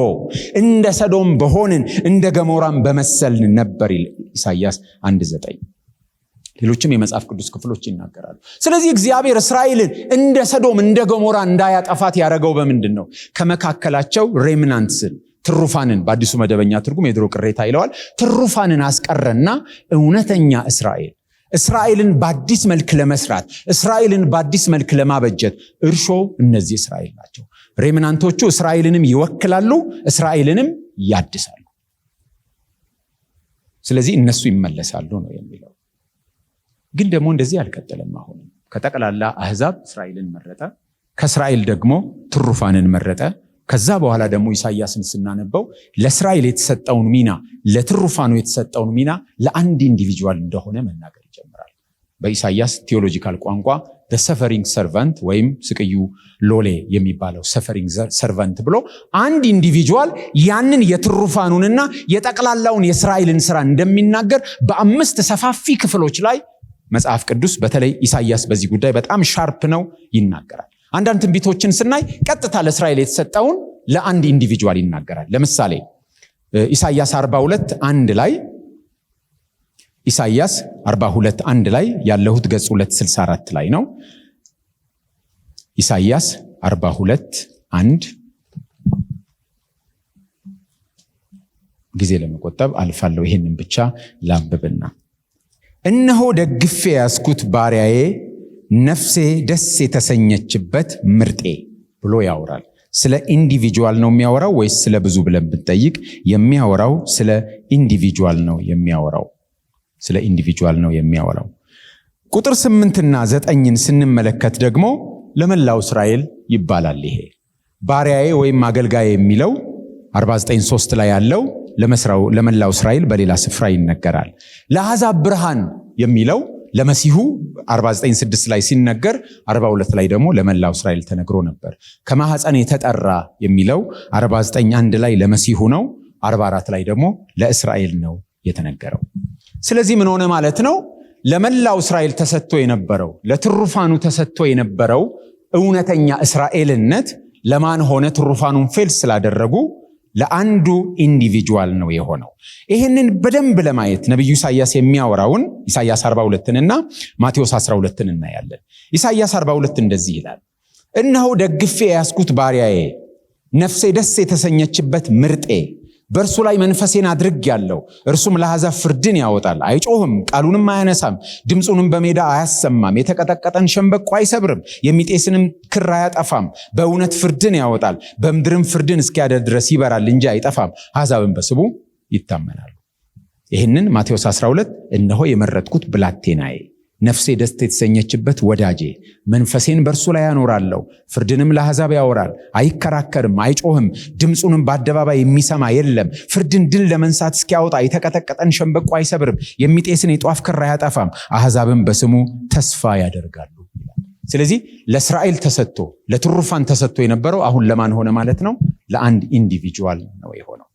እንደ ሰዶም በሆንን እንደ ገሞራም በመሰልን ነበር ኢሳይያስ 1:9። ሌሎችም የመጽሐፍ ቅዱስ ክፍሎች ይናገራሉ። ስለዚህ እግዚአብሔር እስራኤልን እንደ ሰዶም እንደ ገሞራ እንዳያጠፋት ያደረገው በምንድን ነው? ከመካከላቸው ሬምናንትስን ትሩፋንን፣ በአዲሱ መደበኛ ትርጉም የድሮ ቅሬታ ይለዋል፣ ትሩፋንን አስቀረና እውነተኛ እስራኤልን በአዲስ መልክ ለመስራት እስራኤልን በአዲስ መልክ ለማበጀት እርሾ እነዚህ እስራኤል ናቸው። ሬምናንቶቹ እስራኤልንም ይወክላሉ፣ እስራኤልንም ያድሳሉ። ስለዚህ እነሱ ይመለሳሉ ነው የሚለው። ግን ደግሞ እንደዚህ አልቀጠለም። አሁን ከጠቅላላ አሕዛብ እስራኤልን መረጠ፣ ከእስራኤል ደግሞ ትሩፋንን መረጠ። ከዛ በኋላ ደግሞ ኢሳይያስን ስናነበው ለእስራኤል የተሰጠውን ሚና ለትሩፋኑ የተሰጠውን ሚና ለአንድ ኢንዲቪጁዋል እንደሆነ መናገር ይጀምራል። በኢሳይያስ ቴዎሎጂካል ቋንቋ the suffering servant ወይም ስቅዩ ሎሌ የሚባለው suffering servant ብሎ አንድ ኢንዲቪጁዋል ያንን የትሩፋኑንና የጠቅላላውን የእስራኤልን ስራ እንደሚናገር በ5 ሰፋፊ ክፍሎች ላይ መጽሐፍ ቅዱስ በተለይ ኢሳይያስ በዚህ ጉዳይ በጣም ሻርፕ ነው ይናገራል። አንዳንድ ትንቢቶችን ስናይ ቀጥታ ለእስራኤል የተሰጠውን ለአንድ ኢንዲቪጁዋል ይናገራል። ለምሳሌ ኢሳይያስ 42:1 ላይ ኢሳይያስ 42:1 ላይ ያለሁት ገጽ 264 ላይ ነው። ኢሳይያስ 42:1 ጊዜ ለመቆጠብ አልፋለሁ። ይሄንን ብቻ ላንብብና እነሆ ደግፌ ያስኩት ባሪያዬ ነፍሴ ደስ የተሰኘችበት ምርጤ ብሎ ያወራል። ስለ ኢንዲቪጁዋል ነው የሚያወራው ወይስ ስለ ብዙ ብለን ብንጠይቅ የሚያወራው ስለ ኢንዲቪጁዋል ነው የሚያወራው። ስለ ኢንዲቪጁዋል ነው የሚያወራው። ቁጥር 8 እና 9ን ስንመለከት ደግሞ ለመላው እስራኤል ይባላል። ይሄ ባሪያዬ ወይም አገልጋዬ የሚለው 49:3 ላይ ያለው ለመላው እስራኤል በሌላ ስፍራ ይነገራል። ለአሕዛብ ብርሃን የሚለው ለመሲሁ 49:6 ላይ ሲነገር 42 ላይ ደግሞ ለመላው እስራኤል ተነግሮ ነበር። ከማህፀን የተጠራ የሚለው 49:1 ላይ ለመሲሁ ነው፣ 44 ላይ ደግሞ ለእስራኤል ነው የተነገረው። ስለዚህ ምን ሆነ ማለት ነው? ለመላው እስራኤል ተሰጥቶ የነበረው ለትሩፋኑ ተሰጥቶ የነበረው እውነተኛ እስራኤልነት ለማን ሆነ? ትሩፋኑን ፌል ስላደረጉ ለአንዱ ኢንዲቪጁዋል ነው የሆነው። ይህንን በደንብ ለማየት ነቢዩ ኢሳይያስ የሚያወራውን ኢሳይያስ 42 እና ማቴዎስ 12 እናያለን። ኢሳይያስ 42 እንደዚህ ይላል፣ እነሆ ደግፌ ያስኩት ባሪያዬ ነፍሴ ደስ የተሰኘችበት ምርጤ በእርሱ ላይ መንፈሴን አድርጌአለሁ። እርሱም ለአሕዛብ ፍርድን ያወጣል። አይጮህም፣ ቃሉንም አያነሳም፣ ድምፁንም በሜዳ አያሰማም። የተቀጠቀጠን ሸምበቆ አይሰብርም፣ የሚጤስንም ክር አያጠፋም። በእውነት ፍርድን ያወጣል፣ በምድርም ፍርድን እስኪያደርግ ድረስ ይበራል እንጂ አይጠፋም። አሕዛብን በስሙ ይታመናሉ። ይህንን ማቴዎስ 12 እነሆ የመረጥኩት ብላቴናዬ ነፍሴ ደስ የተሰኘችበት ወዳጄ፣ መንፈሴን በእርሱ ላይ ያኖራለሁ። ፍርድንም ለአሕዛብ ያወራል፣ አይከራከርም፣ አይጮህም፣ ድምፁንም በአደባባይ የሚሰማ የለም። ፍርድን ድል ለመንሳት እስኪያወጣ የተቀጠቀጠን ሸምበቆ አይሰብርም፣ የሚጤስን የጧፍ ክር አያጠፋም። አሕዛብም በስሙ ተስፋ ያደርጋሉ። ስለዚህ ለእስራኤል ተሰጥቶ ለትሩፋን ተሰጥቶ የነበረው አሁን ለማን ሆነ ማለት ነው? ለአንድ ኢንዲቪጁዋል ነው የሆነው።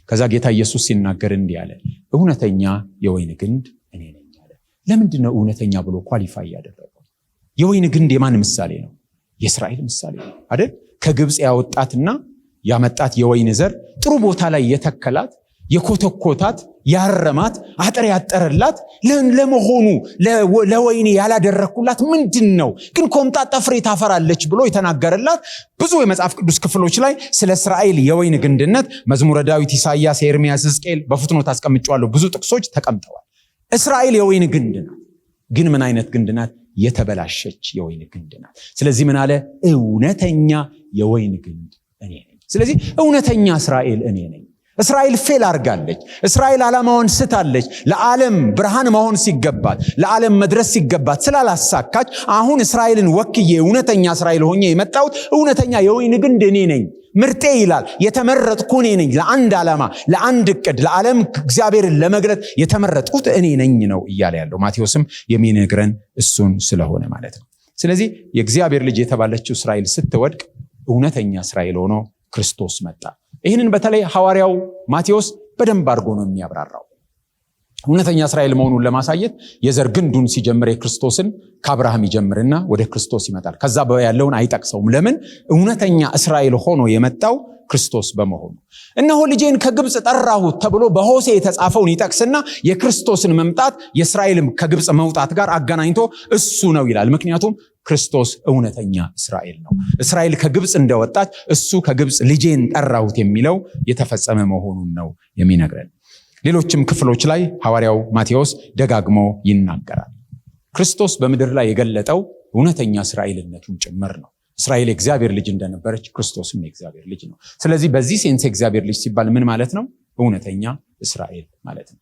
ከዛ ጌታ ኢየሱስ ሲናገር እንዲህ አለ፣ እውነተኛ የወይን ግንድ እኔ ነኝ አለ። ለምንድን ነው እውነተኛ ብሎ ኳሊፋይ ያደረገው? የወይን ግንድ የማን ምሳሌ ነው? የእስራኤል ምሳሌ ነው አይደል? ከግብፅ ያወጣትና ያመጣት የወይን ዘር ጥሩ ቦታ ላይ የተከላት የኮተኮታት ያረማት አጥር ያጠረላት ለመሆኑ ለወይኔ ያላደረኩላት ምንድን ነው ግን ኮምጣጣ ፍሬ ታፈራለች ብሎ የተናገረላት ብዙ የመጽሐፍ ቅዱስ ክፍሎች ላይ ስለ እስራኤል የወይን ግንድነት መዝሙረ ዳዊት፣ ኢሳይያስ፣ ኤርምያስ፣ ሕዝቅኤል በፉትኖት አስቀምጫለሁ። ብዙ ጥቅሶች ተቀምጠዋል። እስራኤል የወይን ግንድ ናት። ግን ምን አይነት ግንድ ናት? የተበላሸች የወይን ግንድ ናት። ስለዚህ ምን አለ? እውነተኛ የወይን ግንድ እኔ ነኝ። ስለዚህ እውነተኛ እስራኤል እኔ ነኝ። እስራኤል ፌል አርጋለች። እስራኤል ዓላማዋን ስታለች። ለዓለም ብርሃን መሆን ሲገባት፣ ለዓለም መድረስ ሲገባት ስላላሳካች አሁን እስራኤልን ወክዬ እውነተኛ እስራኤል ሆኜ የመጣሁት እውነተኛ የወይን ግንድ እኔ ነኝ። ምርጤ ይላል የተመረጥኩ እኔ ነኝ። ለአንድ ዓላማ፣ ለአንድ ዕቅድ፣ ለዓለም እግዚአብሔርን ለመግለጥ የተመረጥኩት እኔ ነኝ ነው እያለ ያለው። ማቴዎስም የሚነግረን እሱን ስለሆነ ማለት ነው። ስለዚህ የእግዚአብሔር ልጅ የተባለችው እስራኤል ስትወድቅ እውነተኛ እስራኤል ሆኖ ክርስቶስ መጣ። ይህንን በተለይ ሐዋርያው ማቴዎስ በደንብ አድርጎ ነው የሚያብራራው። እውነተኛ እስራኤል መሆኑን ለማሳየት የዘር ግንዱን ሲጀምር የክርስቶስን ከአብርሃም ይጀምርና ወደ ክርስቶስ ይመጣል። ከዛ ያለውን አይጠቅሰውም። ለምን? እውነተኛ እስራኤል ሆኖ የመጣው ክርስቶስ በመሆኑ። እነሆ ልጄን ከግብፅ ጠራሁት ተብሎ በሆሴ የተጻፈውን ይጠቅስና የክርስቶስን መምጣት የእስራኤልም ከግብፅ መውጣት ጋር አገናኝቶ እሱ ነው ይላል። ምክንያቱም ክርስቶስ እውነተኛ እስራኤል ነው። እስራኤል ከግብፅ እንደወጣች እሱ ከግብፅ ልጄን ጠራሁት የሚለው የተፈጸመ መሆኑን ነው የሚነግረን። ሌሎችም ክፍሎች ላይ ሐዋርያው ማቴዎስ ደጋግሞ ይናገራል። ክርስቶስ በምድር ላይ የገለጠው እውነተኛ እስራኤልነቱን ጭምር ነው። እስራኤል የእግዚአብሔር ልጅ እንደነበረች ክርስቶስም የእግዚአብሔር ልጅ ነው። ስለዚህ በዚህ ሴንስ የእግዚአብሔር ልጅ ሲባል ምን ማለት ነው? እውነተኛ እስራኤል ማለት ነው።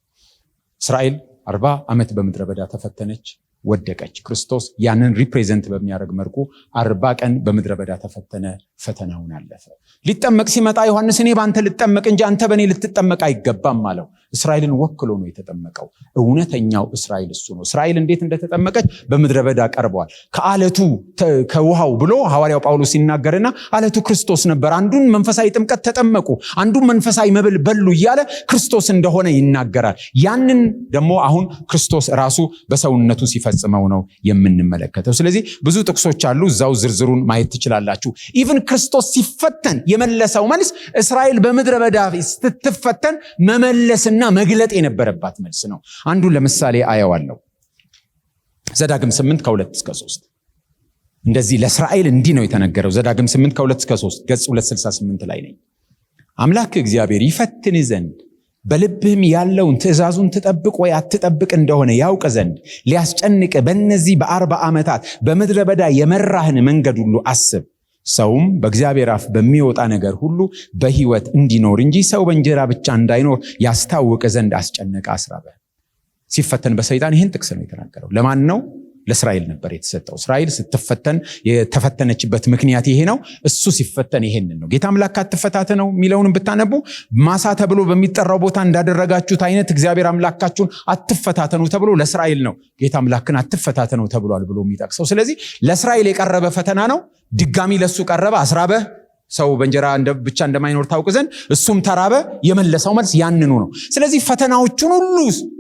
እስራኤል 40 ዓመት በምድረ በዳ ተፈተነች፣ ወደቀች። ክርስቶስ ያንን ሪፕሬዘንት በሚያደርግ መልኩ 40 ቀን በምድረ በዳ ተፈተነ፣ ፈተናውን አለፈ። ሊጠመቅ ሲመጣ ዮሐንስ እኔ በአንተ ልጠመቅ እንጂ አንተ በእኔ ልትጠመቅ አይገባም አለው። እስራኤልን ወክሎ ነው የተጠመቀው። እውነተኛው እስራኤል እሱ ነው። እስራኤል እንዴት እንደተጠመቀች በምድረ በዳ ቀርበዋል። ከአለቱ ከውሃው ብሎ ሐዋርያው ጳውሎስ ይናገርና አለቱ ክርስቶስ ነበር። አንዱን መንፈሳዊ ጥምቀት ተጠመቁ፣ አንዱን መንፈሳዊ መብል በሉ እያለ ክርስቶስ እንደሆነ ይናገራል። ያንን ደግሞ አሁን ክርስቶስ ራሱ በሰውነቱ ሲፈጽመው ነው የምንመለከተው። ስለዚህ ብዙ ጥቅሶች አሉ፣ እዛው ዝርዝሩን ማየት ትችላላችሁ። ኢቭን ክርስቶስ ሲፈተን የመለሰው መልስ እስራኤል በምድረ በዳ ስትፈተን መመለስና መግለጥ የነበረባት መልስ ነው። አንዱን ለምሳሌ አየዋለሁ። ዘዳግም 8 ከ2-3 እንደዚህ ለእስራኤል እንዲህ ነው የተነገረው። ዘዳግም 8 ከ2-3 ገጽ 268 ላይ ነኝ። አምላክ እግዚአብሔር ይፈትን ዘንድ በልብህም ያለውን ትእዛዙን ትጠብቅ ወይ አትጠብቅ እንደሆነ ያውቅ ዘንድ ሊያስጨንቅ በእነዚህ በ40 ዓመታት በምድረ በዳ የመራህን መንገድ ሁሉ አስብ። ሰውም በእግዚአብሔር አፍ በሚወጣ ነገር ሁሉ በሕይወት እንዲኖር እንጂ ሰው በእንጀራ ብቻ እንዳይኖር ያስታውቅ ዘንድ አስጨነቀ፣ አስራበ። ሲፈተን በሰይጣን ይህን ጥቅስ ነው የተናገረው። ለማን ነው? ለእስራኤል ነበር የተሰጠው። እስራኤል ስትፈተን የተፈተነችበት ምክንያት ይሄ ነው። እሱ ሲፈተን ይሄንን ነው። ጌታ አምላክ አትፈታተነው የሚለውንም ብታነቡ ማሳ ተብሎ በሚጠራው ቦታ እንዳደረጋችሁት አይነት እግዚአብሔር አምላካችሁን አትፈታተኑ ተብሎ ለእስራኤል ነው ጌታ አምላክን አትፈታተነው ተብሏል ብሎ የሚጠቅሰው። ስለዚህ ለእስራኤል የቀረበ ፈተና ነው። ድጋሚ ለሱ ቀረበ፣ አስራበ። ሰው በእንጀራ ብቻ እንደማይኖር ታውቅ ዘንድ እሱም ተራበ። የመለሰው መልስ ያንኑ ነው። ስለዚህ ፈተናዎቹን ሁሉ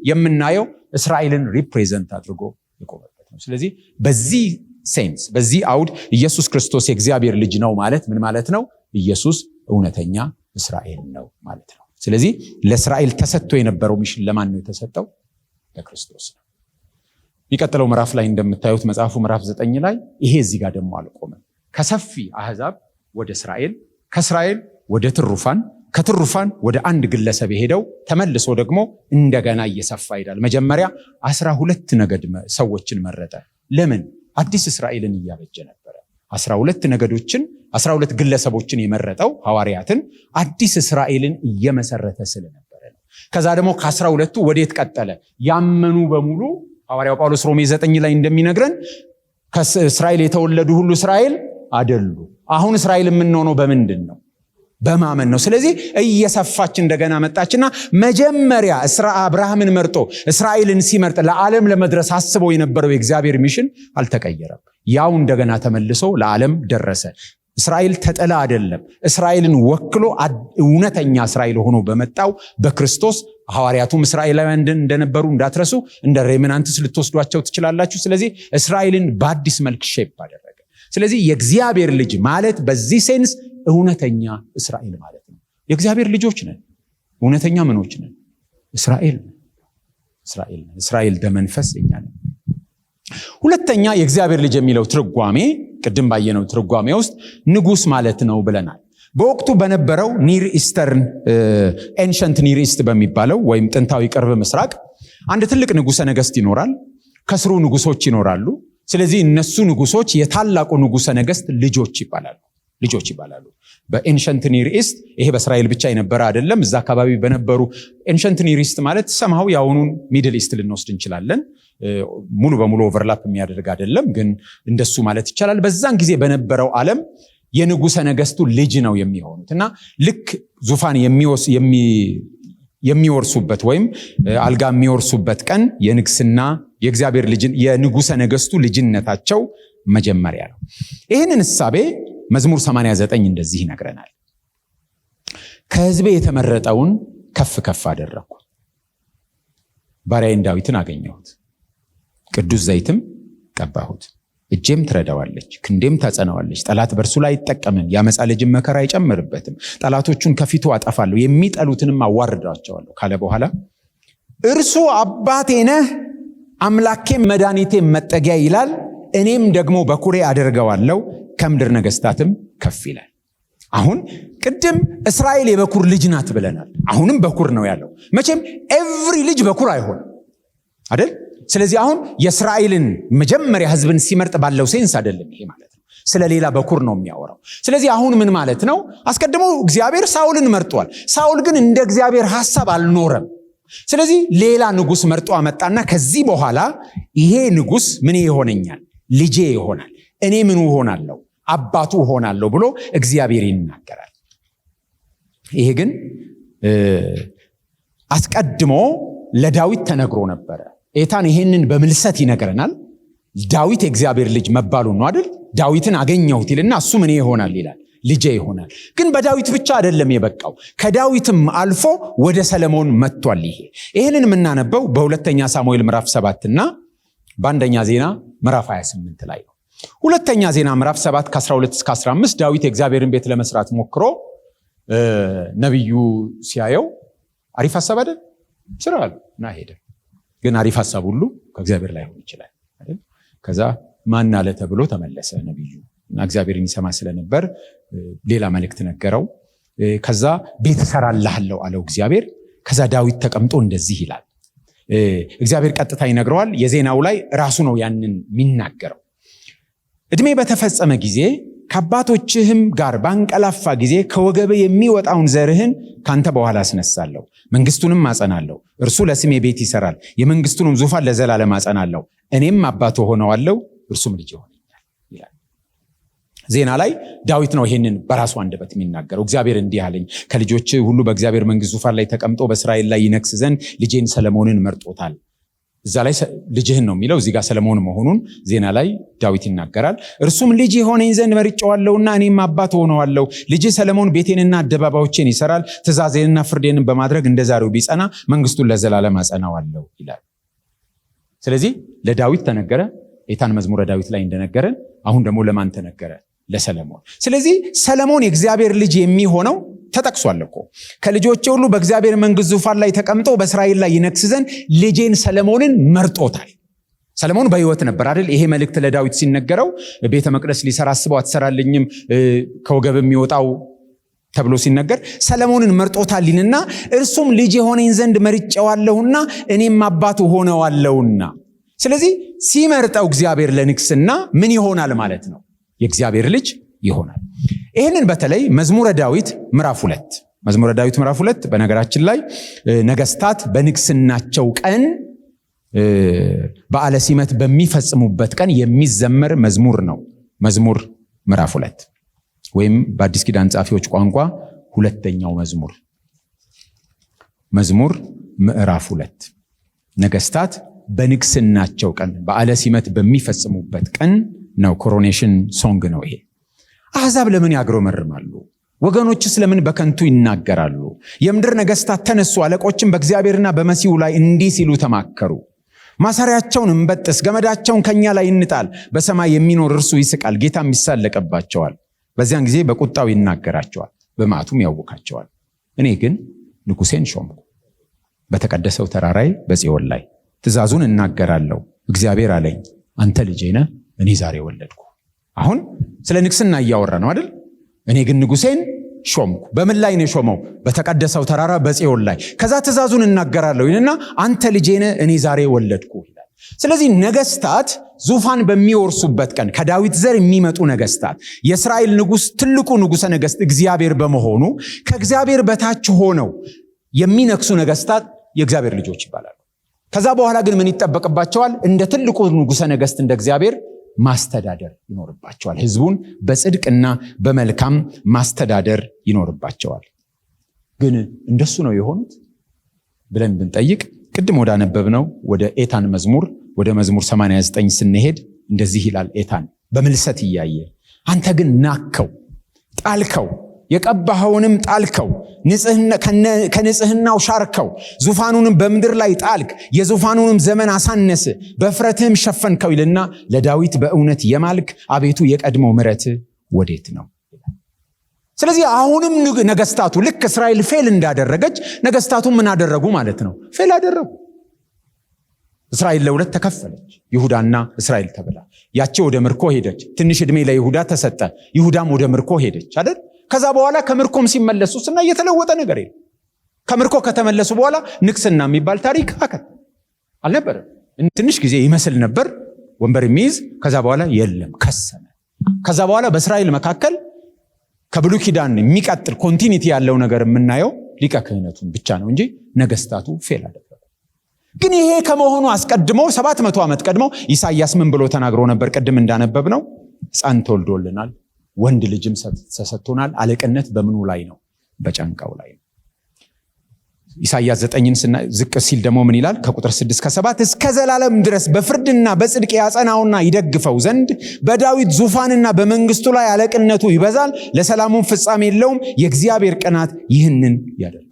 የምናየው እስራኤልን ሪፕሬዘንት አድርጎ ይቆማል። ስለዚህ በዚህ ሴንስ በዚህ አውድ ኢየሱስ ክርስቶስ የእግዚአብሔር ልጅ ነው ማለት ምን ማለት ነው? ኢየሱስ እውነተኛ እስራኤል ነው ማለት ነው። ስለዚህ ለእስራኤል ተሰጥቶ የነበረው ሚሽን ለማን ነው የተሰጠው? ለክርስቶስ ነው። የሚቀጥለው ምዕራፍ ላይ እንደምታዩት መጽሐፉ ምዕራፍ 9 ላይ ይሄ እዚህ ጋር ደግሞ አልቆመም። ከሰፊ አሕዛብ ወደ እስራኤል፣ ከእስራኤል ወደ ትሩፋን፣ ከትሩፋን ወደ አንድ ግለሰብ የሄደው ተመልሶ ደግሞ እንደገና እየሰፋ ይሄዳል። መጀመሪያ 12 ነገድ ሰዎችን መረጠ። ለምን? አዲስ እስራኤልን እያበጀ ነበረ። 12 ነገዶችን 12 ግለሰቦችን የመረጠው ሐዋርያትን አዲስ እስራኤልን እየመሰረተ ስለነበረ ነው። ከዛ ደግሞ ከ12ቱ ወዴት ቀጠለ? ያመኑ በሙሉ ሐዋርያው ጳውሎስ ሮሜ 9 ላይ እንደሚነግረን ከእስራኤል የተወለዱ ሁሉ እስራኤል አይደሉ። አሁን እስራኤል የምንሆነው በምንድን ነው? በማመን ነው። ስለዚህ እየሰፋች እንደገና መጣችና መጀመሪያ አብርሃምን መርጦ እስራኤልን ሲመርጥ ለዓለም ለመድረስ አስበው የነበረው የእግዚአብሔር ሚሽን አልተቀየረም። ያው እንደገና ተመልሶ ለዓለም ደረሰ። እስራኤል ተጠላ አይደለም። እስራኤልን ወክሎ እውነተኛ እስራኤል ሆኖ በመጣው በክርስቶስ ሐዋርያቱም እስራኤላውያን እንደነበሩ እንዳትረሱ፣ እንደ ሬምናንትስ ልትወስዷቸው ትችላላችሁ። ስለዚህ እስራኤልን በአዲስ መልክ ሼፕ አደረገ። ስለዚህ የእግዚአብሔር ልጅ ማለት በዚህ ሴንስ እውነተኛ እስራኤል ማለት ነው። የእግዚአብሔር ልጆች ነን። እውነተኛ ምኖች ነን? እስራኤል ነን። እስራኤል በመንፈስ እኛ ነን። ሁለተኛ የእግዚአብሔር ልጅ የሚለው ትርጓሜ ቅድም ባየነው ትርጓሜ ውስጥ ንጉስ ማለት ነው ብለናል። በወቅቱ በነበረው ኒር ኢስተርን ኤንሸንት ኒር ኢስት በሚባለው ወይም ጥንታዊ ቅርብ ምስራቅ አንድ ትልቅ ንጉሰ ነገስት ይኖራል። ከስሩ ንጉሶች ይኖራሉ። ስለዚህ እነሱ ንጉሶች የታላቁ ንጉሰ ነገስት ልጆች ይባላሉ። በኤንሸንት ኒር ኢስት ይሄ በእስራኤል ብቻ የነበረ አይደለም። እዛ አካባቢ በነበሩ ኤንሸንት ኒር ኢስት ማለት ሰማው ያውኑን ሚድል ኢስት ልንወስድ እንችላለን። ሙሉ በሙሉ ኦቨርላፕ የሚያደርግ አይደለም፣ ግን እንደሱ ማለት ይቻላል። በዛን ጊዜ በነበረው ዓለም የንጉሰ ነገስቱ ልጅ ነው የሚሆኑት እና ልክ ዙፋን የሚወርሱበት ወይም አልጋ የሚወርሱበት ቀን የንግስና የእግዚአብሔር ልጅ የንጉሰ ነገስቱ ልጅነታቸው መጀመሪያ ነው። ይህንን እሳቤ መዝሙር 89 እንደዚህ ይነግረናል። ከሕዝቤ የተመረጠውን ከፍ ከፍ አደረግኩ፣ ባሪያዬን ዳዊትን አገኘሁት፣ ቅዱስ ዘይትም ቀባሁት። እጄም ትረዳዋለች፣ ክንዴም ታጸናዋለች። ጠላት በእርሱ ላይ አይጠቀምም፣ የአመፃ ልጅም መከራ አይጨምርበትም። ጠላቶቹን ከፊቱ አጠፋለሁ፣ የሚጠሉትንም አዋርዳቸዋለሁ ካለ በኋላ እርሱ አባቴ ነህ፣ አምላኬም መድኃኒቴም መጠጊያ ይላል። እኔም ደግሞ በኩሬ አደርገዋለሁ፣ ከምድር ነገስታትም ከፍ ይላል። አሁን ቅድም እስራኤል የበኩር ልጅ ናት ብለናል። አሁንም በኩር ነው ያለው። መቼም ኤቭሪ ልጅ በኩር አይሆንም አይደል? ስለዚህ አሁን የእስራኤልን መጀመሪያ ህዝብን ሲመርጥ ባለው ሴንስ አይደለም ይሄ ማለት ነው። ስለ ሌላ በኩር ነው የሚያወራው። ስለዚህ አሁን ምን ማለት ነው? አስቀድሞ እግዚአብሔር ሳውልን መርጧል። ሳውል ግን እንደ እግዚአብሔር ሐሳብ አልኖረም። ስለዚህ ሌላ ንጉስ መርጦ አመጣና ከዚህ በኋላ ይሄ ንጉስ ምን ይሆነኛል? ልጄ ይሆናል። እኔ ምኑ ሆናለሁ? አባቱ ሆናለሁ ብሎ እግዚአብሔር ይናገራል። ይሄ ግን አስቀድሞ ለዳዊት ተነግሮ ነበረ። ኤታን ይሄንን በምልሰት ይነግረናል። ዳዊት የእግዚአብሔር ልጅ መባሉ ነው አይደል? ዳዊትን አገኘሁት ይልና እሱ ምን ይሆናል ይላል? ልጄ ይሆናል። ግን በዳዊት ብቻ አይደለም የበቃው፣ ከዳዊትም አልፎ ወደ ሰለሞን መጥቷል። ይሄንን የምናነበው በሁለተኛ ሳሙኤል ምዕራፍ 7 እና በአንደኛ ዜና ምዕራፍ 28 ላይ ነው። ሁለተኛ ዜና ምዕራፍ 7 ከ12 እስከ 15 ዳዊት የእግዚአብሔርን ቤት ለመስራት ሞክሮ ነቢዩ ሲያየው አሪፍ ሐሳብ አይደል ስራል እና ሄደ። ግን አሪፍ ሐሳብ ሁሉ ከእግዚአብሔር ላይ ሆን ይችላል አይደል? ከዛ ማን አለ ተብሎ ተመለሰ ነቢዩ እና እግዚአብሔርን ይሰማ ስለነበር ሌላ መልእክት ነገረው። ከዛ ቤት እሰራልሃለሁ አለው እግዚአብሔር። ከዛ ዳዊት ተቀምጦ እንደዚህ ይላል። እግዚአብሔር ቀጥታ ይነግረዋል። የዜናው ላይ ራሱ ነው ያንን የሚናገረው። እድሜ በተፈጸመ ጊዜ ከአባቶችህም ጋር ባንቀላፋ ጊዜ ከወገብ የሚወጣውን ዘርህን ካንተ በኋላ አስነሳለሁ፣ መንግስቱንም አጸናለሁ። እርሱ ለስሜ ቤት ይሰራል፣ የመንግስቱንም ዙፋን ለዘላለም አጸናለሁ። እኔም አባቱ ሆነዋለሁ፣ እርሱም ልጅ ይሆነኛል ይላል። ዜና ላይ ዳዊት ነው ይሄንን በራሱ አንደበት የሚናገረው። እግዚአብሔር እንዲህ አለኝ፣ ከልጆች ሁሉ በእግዚአብሔር መንግስት ዙፋን ላይ ተቀምጦ በእስራኤል ላይ ይነግስ ዘንድ ልጄን ሰለሞንን መርጦታል። እዛ ላይ ልጅህን ነው የሚለው፣ እዚህ ጋር ሰለሞን መሆኑን ዜና ላይ ዳዊት ይናገራል። እርሱም ልጅ የሆነኝ ዘንድ መርጬዋለሁና እኔም አባት ሆነዋለሁ። ልጅ ሰለሞን ቤቴንና አደባባዮቼን ይሰራል፣ ትእዛዜንና ፍርዴንን በማድረግ እንደ ዛሬው ቢጸና መንግስቱን ለዘላለም አጸናዋለሁ ይላል። ስለዚህ ለዳዊት ተነገረ። ኤታን መዝሙረ ዳዊት ላይ እንደነገረን አሁን ደግሞ ለማን ተነገረ? ለሰለሞን። ስለዚህ ሰለሞን የእግዚአብሔር ልጅ የሚሆነው ተጠቅሷል እኮ ከልጆቼ ሁሉ በእግዚአብሔር መንግስት ዙፋን ላይ ተቀምጦ በእስራኤል ላይ ይነግስ ዘንድ ልጄን ሰለሞንን መርጦታል። ሰለሞን በህይወት ነበር አይደል? ይሄ መልእክት ለዳዊት ሲነገረው ቤተ መቅደስ ሊሰራ አስበው አትሰራልኝም ከወገብ የሚወጣው ተብሎ ሲነገር ሰለሞንን መርጦታልና እርሱም ልጅ የሆነኝ ዘንድ መርጬዋለሁና እኔም አባቱ ሆነዋለሁና። ስለዚህ ሲመርጠው እግዚአብሔር ለንግስና ምን ይሆናል ማለት ነው? የእግዚአብሔር ልጅ ይሆናል። ይህንን በተለይ መዝሙረ ዳዊት ምዕራፍ 2 በነገራችን ላይ ነገስታት በንግስናቸው ቀን በዓለ ሲመት በሚፈጽሙበት ቀን የሚዘመር መዝሙር ነው። መዝሙር ምዕራፍ 2 ወይም በአዲስ ኪዳን ጻፊዎች ቋንቋ ሁለተኛው መዝሙር። መዝሙር ምዕራፍ 2 ነገስታት በንግስናቸው ቀን በዓለ ሲመት በሚፈጽሙበት ቀን ነው። ኮሮኔሽን ሶንግ ነው ይሄ። አሕዛብ ለምን ያግሮመርማሉ? ወገኖችስ ለምን በከንቱ ይናገራሉ? የምድር ነገስታት ተነሱ፣ አለቆችም በእግዚአብሔርና በመሲሁ ላይ እንዲህ ሲሉ ተማከሩ። ማሰሪያቸውን እንበጥስ፣ ገመዳቸውን ከኛ ላይ እንጣል። በሰማይ የሚኖር እርሱ ይስቃል፣ ጌታም ይሳለቅባቸዋል። በዚያን ጊዜ በቁጣው ይናገራቸዋል፣ በመዓቱም ያውካቸዋል። እኔ ግን ንጉሴን ሾምኩ በተቀደሰው ተራራይ በጽዮን ላይ። ትእዛዙን እናገራለሁ። እግዚአብሔር አለኝ፣ አንተ ልጄ ነህ፣ እኔ ዛሬ ወለድኩ። አሁን ስለ ንግስና እያወራ ነው አይደል? እኔ ግን ንጉሴን ሾምኩ። በምን ላይ ነው የሾመው? በተቀደሰው ተራራ በጽዮን ላይ። ከዛ ትእዛዙን እናገራለሁ ይልና አንተ ልጄ ነህ፣ እኔ ዛሬ ወለድኩ ይላል። ስለዚህ ነገስታት ዙፋን በሚወርሱበት ቀን ከዳዊት ዘር የሚመጡ ነገስታት፣ የእስራኤል ንጉስ ትልቁ ንጉሰ ነገስት እግዚአብሔር በመሆኑ ከእግዚአብሔር በታች ሆነው የሚነክሱ ነገስታት የእግዚአብሔር ልጆች ይባላሉ። ከዛ በኋላ ግን ምን ይጠበቅባቸዋል? እንደ ትልቁ ንጉሰ ነገስት እንደ እግዚአብሔር ማስተዳደር ይኖርባቸዋል። ህዝቡን በጽድቅና በመልካም ማስተዳደር ይኖርባቸዋል። ግን እንደሱ ነው የሆኑት ብለን ብንጠይቅ ቅድም ወዳነበብነው ወደ ኤታን መዝሙር ወደ መዝሙር 89 ስንሄድ እንደዚህ ይላል። ኤታን በምልሰት እያየ አንተ ግን ናከው፣ ጣልከው፣ የቀባኸውንም ጣልከው፣ ከንጽህናው ሻርከው፣ ዙፋኑንም በምድር ላይ ጣልክ፣ የዙፋኑንም ዘመን አሳነስ፣ በፍረትህም ሸፈንከው ይልና ለዳዊት በእውነት የማልክ አቤቱ የቀድሞው ምሕረት ወዴት ነው? ስለዚህ አሁንም ነገስታቱ ልክ እስራኤል ፌል እንዳደረገች ነገስታቱ ምን አደረጉ ማለት ነው? ፌል አደረጉ። እስራኤል ለሁለት ተከፈለች፣ ይሁዳና እስራኤል ተብላ። ያቺ ወደ ምርኮ ሄደች። ትንሽ ዕድሜ ለይሁዳ ተሰጠ፣ ይሁዳም ወደ ምርኮ ሄደች አይደል? ከዛ በኋላ ከምርኮም ሲመለሱ ስና እየተለወጠ ነገር የለም። ከምርኮ ከተመለሱ በኋላ ንግስና የሚባል ታሪክ አልነበረም። ትንሽ ጊዜ ይመስል ነበር ወንበር የሚይዝ፣ ከዛ በኋላ የለም፣ ከሰመ። ከዛ በኋላ በእስራኤል መካከል ከብሉይ ኪዳን የሚቀጥል ኮንቲኒቲ ያለው ነገር የምናየው ሊቀ ክህነቱን ብቻ ነው እንጂ ነገስታቱ ፌል አደረጉ። ግን ይሄ ከመሆኑ አስቀድሞ 700 ዓመት ቀድሞ ኢሳይያስ ምን ብሎ ተናግሮ ነበር? ቅድም እንዳነበብ ነው ሕፃን ተወልዶልናል፣ ወንድ ልጅም ተሰጥቶናል፣ አለቅነት በምኑ ላይ ነው? በጫንቃው ላይ ነው። ኢሳይያስ 9ን ዝቅ ሲል ደግሞ ምን ይላል? ከቁጥር 6-7 እስከ ዘላለም ድረስ በፍርድና በጽድቅ ያጸናውና ይደግፈው ዘንድ በዳዊት ዙፋንና በመንግስቱ ላይ አለቅነቱ ይበዛል፣ ለሰላሙም ፍጻሜ የለውም። የእግዚአብሔር ቅናት ይህንን ያደርጋል።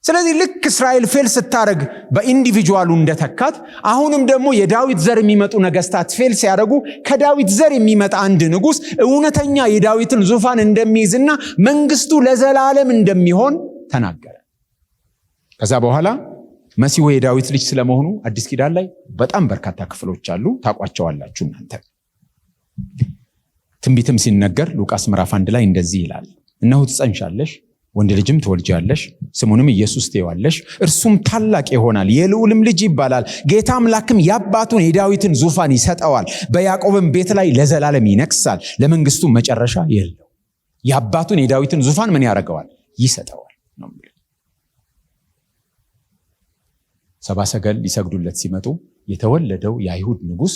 ስለዚህ ልክ እስራኤል ፌል ስታረግ በኢንዲቪጁዋሉ እንደተካት፣ አሁንም ደግሞ የዳዊት ዘር የሚመጡ ነገስታት ፌል ሲያደርጉ ከዳዊት ዘር የሚመጣ አንድ ንጉስ እውነተኛ የዳዊትን ዙፋን እንደሚይዝና መንግስቱ ለዘላለም እንደሚሆን ተናገረ። ከዛ በኋላ መሲሁ የዳዊት ልጅ ስለመሆኑ አዲስ ኪዳን ላይ በጣም በርካታ ክፍሎች አሉ፣ ታቋቸዋላችሁ እናንተ። ትንቢትም ሲነገር ሉቃስ ምዕራፍ 1 ላይ እንደዚህ ይላል፣ እነሆ ትጸንሻለሽ፣ ወንድ ልጅም ትወልጃለሽ፣ ስሙንም ኢየሱስ ትይዋለሽ፣ እርሱም ታላቅ ይሆናል፣ የልዑልም ልጅ ይባላል። ጌታ አምላክም የአባቱን የዳዊትን ዙፋን ይሰጠዋል፣ በያዕቆብም ቤት ላይ ለዘላለም ይነግሣል፣ ለመንግስቱ መጨረሻ የለው። የአባቱን የዳዊትን ዙፋን ምን ያደርገዋል? ይሰጠዋል ነው። ሰብአ ሰገል ሊሰግዱለት ሲመጡ የተወለደው የአይሁድ ንጉስ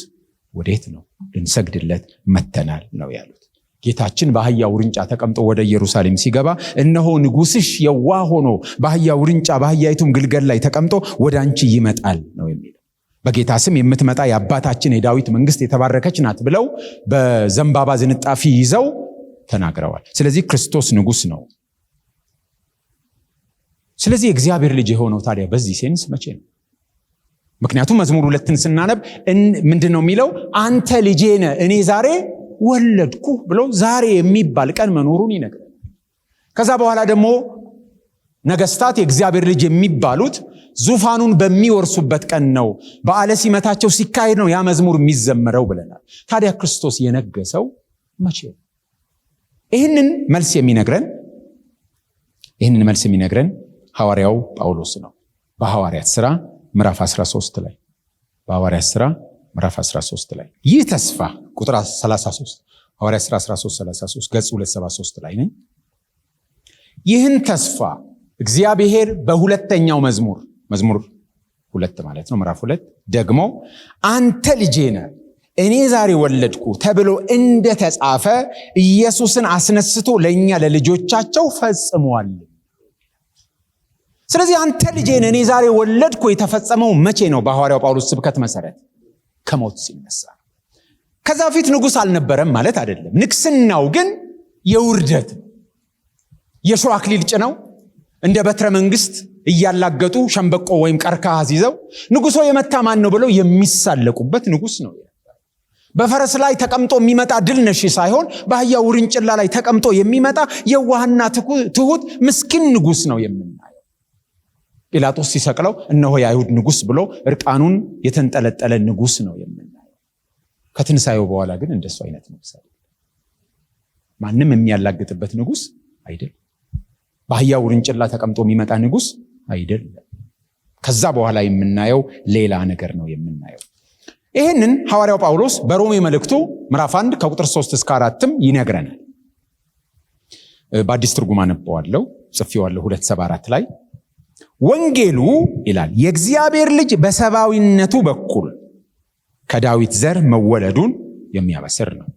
ወዴት ነው? ልንሰግድለት መተናል ነው ያሉት። ጌታችን በአህያ ውርንጫ ተቀምጦ ወደ ኢየሩሳሌም ሲገባ እነሆ ንጉስሽ የዋህ ሆኖ በአህያ ውርንጫ በአህያይቱም ግልገል ላይ ተቀምጦ ወደ አንቺ ይመጣል ነው የሚለው። በጌታ ስም የምትመጣ የአባታችን የዳዊት መንግስት የተባረከች ናት ብለው በዘንባባ ዝንጣፊ ይዘው ተናግረዋል። ስለዚህ ክርስቶስ ንጉስ ነው። ስለዚህ የእግዚአብሔር ልጅ የሆነው ታዲያ በዚህ ሴንስ መቼ ነው? ምክንያቱም መዝሙር 2ን ስናነብ ምንድን ነው የሚለው? አንተ ልጄ ነህ፣ እኔ ዛሬ ወለድኩ ብሎ ዛሬ የሚባል ቀን መኖሩን ይነግራል። ከዛ በኋላ ደግሞ ነገስታት የእግዚአብሔር ልጅ የሚባሉት ዙፋኑን በሚወርሱበት ቀን ነው፣ በዓለ ሲመታቸው ሲካሄድ ነው ያ መዝሙር የሚዘመረው ብለናል። ታዲያ ክርስቶስ የነገሰው መቼ ነው? ይህንን መልስ የሚነግረን ሐዋርያው ጳውሎስ ነው። በሐዋርያት ሥራ ምዕራፍ 13 ላይ በሐዋርያት ሥራ ምዕራፍ 13 ላይ ይህ ተስፋ ቁጥር 33 ሐዋርያት ሥራ 13:33 ገጽ 273 ላይ ነኝ። ይህን ተስፋ እግዚአብሔር በሁለተኛው መዝሙር 2 ማለት ነው ምዕራፍ 2 ደግሞ አንተ ልጄ ነህ እኔ ዛሬ ወለድኩ ተብሎ እንደተጻፈ ኢየሱስን አስነስቶ ለኛ ለልጆቻቸው ፈጽሟል። ስለዚህ አንተ ልጄ ነህ እኔ ዛሬ ወለድኩ የተፈጸመው መቼ ነው? በሐዋርያው ጳውሎስ ስብከት መሰረት ከሞት ሲነሳ። ከዛ በፊት ንጉስ አልነበረም ማለት አይደለም። ንግስናው ግን የውርደት የሾህ አክሊል ጭነው እንደ በትረ መንግስት እያላገጡ ሸምበቆ ወይም ቀርከሃ ይዘው ንጉሶ የመታ ማን ነው ብለው የሚሳለቁበት ንጉስ ነው። በፈረስ ላይ ተቀምጦ የሚመጣ ድል ነሺ ሳይሆን በአህያ ውርንጭላ ላይ ተቀምጦ የሚመጣ የዋህና ትሁት ምስኪን ንጉስ ነው የምናየው። ጲላጦስ ሲሰቅለው እነሆ የአይሁድ ንጉስ ብሎ እርቃኑን የተንጠለጠለ ንጉስ ነው የምናየው። ከትንሳኤው በኋላ ግን እንደሱ አይነት ንጉስ አይደለም። ማንም የሚያላግጥበት ንጉስ አይደለም። በአህያ ውርንጭላ ተቀምጦ የሚመጣ ንጉስ አይደለም። ከዛ በኋላ የምናየው ሌላ ነገር ነው የምናየው። ይህንን ሐዋርያው ጳውሎስ በሮሜ መልእክቱ ምዕራፍ 1 ከቁጥር 3 እስከ 4 ይነግረናል። በአዲስ ትርጉም አነበዋለሁ፣ ጽፌዋለሁ 274 ላይ ወንጌሉ ይላል የእግዚአብሔር ልጅ በሰብአዊነቱ በኩል ከዳዊት ዘር መወለዱን የሚያበስር ነው።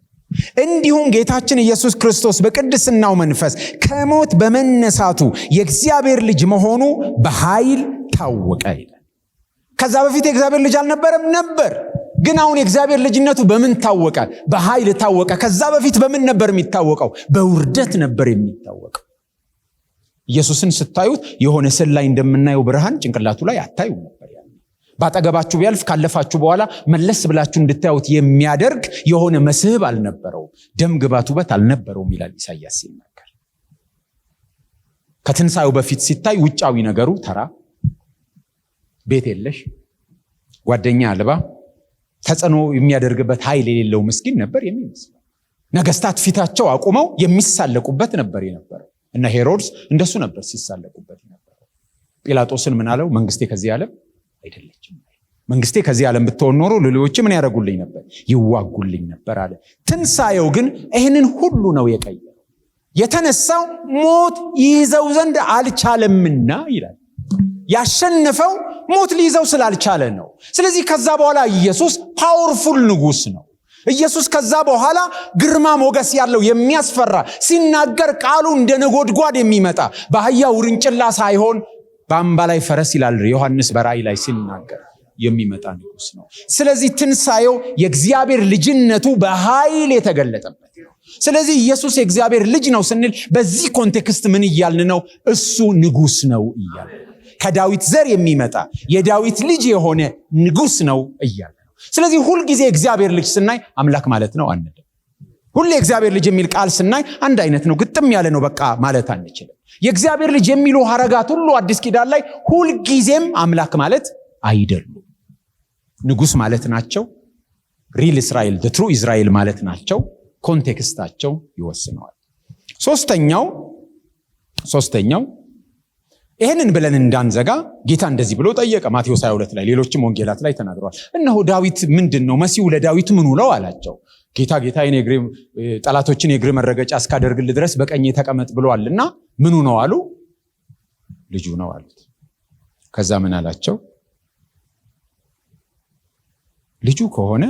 እንዲሁም ጌታችን ኢየሱስ ክርስቶስ በቅድስናው መንፈስ ከሞት በመነሳቱ የእግዚአብሔር ልጅ መሆኑ በኃይል ታወቀ ይላል። ከዛ በፊት የእግዚአብሔር ልጅ አልነበረም? ነበር። ግን አሁን የእግዚአብሔር ልጅነቱ በምን ታወቀ? በኃይል ታወቀ። ከዛ በፊት በምን ነበር የሚታወቀው? በውርደት ነበር የሚታወቀው። ኢየሱስን ስታዩት የሆነ ስዕል ላይ እንደምናየው ብርሃን ጭንቅላቱ ላይ አታዩ ነበር። ባጠገባችሁ ቢያልፍ ካለፋችሁ በኋላ መለስ ብላችሁ እንድታዩት የሚያደርግ የሆነ መስህብ አልነበረውም። ደም ግባት ውበት አልነበረውም ይላል ኢሳይያስ ሲናገር። ከትንሳኤው በፊት ሲታይ ውጫዊ ነገሩ ተራ፣ ቤት የለሽ፣ ጓደኛ አልባ፣ ተጽዕኖ የሚያደርግበት ኃይል የሌለው ምስኪን ነበር የሚመስለው። ነገስታት ፊታቸው አቁመው የሚሳለቁበት ነበር የነበረው። እና ሄሮድስ እንደሱ ነበር ሲሳለቁበት የነበረው። ጲላጦስን ምን አለው? መንግስቴ ከዚህ ዓለም አይደለችም። መንግስቴ ከዚህ ዓለም ብትሆን ኖሮ ሌሎች ምን ያደርጉልኝ ነበር? ይዋጉልኝ ነበር አለ። ትንሳኤው ግን ይህንን ሁሉ ነው የቀየረው። የተነሳው ሞት ይይዘው ዘንድ አልቻለምና ይላል። ያሸነፈው ሞት ሊይዘው ስላልቻለ ነው። ስለዚህ ከዛ በኋላ ኢየሱስ ፓወርፉል ንጉስ ነው። ኢየሱስ ከዛ በኋላ ግርማ ሞገስ ያለው የሚያስፈራ፣ ሲናገር ቃሉ እንደ ነጎድጓድ የሚመጣ በአህያ ውርንጭላ ሳይሆን በአምባ ላይ ፈረስ ይላል ዮሐንስ በራእይ ላይ ሲናገር የሚመጣ ንጉስ ነው። ስለዚህ ትንሳኤው የእግዚአብሔር ልጅነቱ በኃይል የተገለጠበት ነው። ስለዚህ ኢየሱስ የእግዚአብሔር ልጅ ነው ስንል በዚህ ኮንቴክስት ምን እያልን ነው? እሱ ንጉስ ነው እያልን፣ ከዳዊት ዘር የሚመጣ የዳዊት ልጅ የሆነ ንጉስ ነው እያልን። ስለዚህ ሁልጊዜ እግዚአብሔር ልጅ ስናይ አምላክ ማለት ነው አንልም። ሁሌ እግዚአብሔር ልጅ የሚል ቃል ስናይ አንድ አይነት ነው፣ ግጥም ያለ ነው በቃ ማለት አንችልም። የእግዚአብሔር ልጅ የሚሉ ሐረጋት ሁሉ አዲስ ኪዳን ላይ ሁልጊዜም አምላክ ማለት አይደሉም። ንጉስ ማለት ናቸው። ሪል እስራኤል the true ኢዝራኤል ማለት ናቸው። ኮንቴክስታቸው ይወስነዋል። ሶስተኛው ይህንን ብለን እንዳንዘጋ ጌታ እንደዚህ ብሎ ጠየቀ። ማቴዎስ 22 ላይ ሌሎችም ወንጌላት ላይ ተናግረዋል። እነሆ ዳዊት ምንድን ነው መሲሁ ለዳዊት ምን ውለው አላቸው። ጌታ ጠላቶችን የእግር መረገጫ እስካደርግል ድረስ በቀኝ ተቀመጥ ብሏልና ምኑ ነው አሉ? ልጁ ነው አሉት። ከዛ ምን አላቸው? ልጁ ከሆነ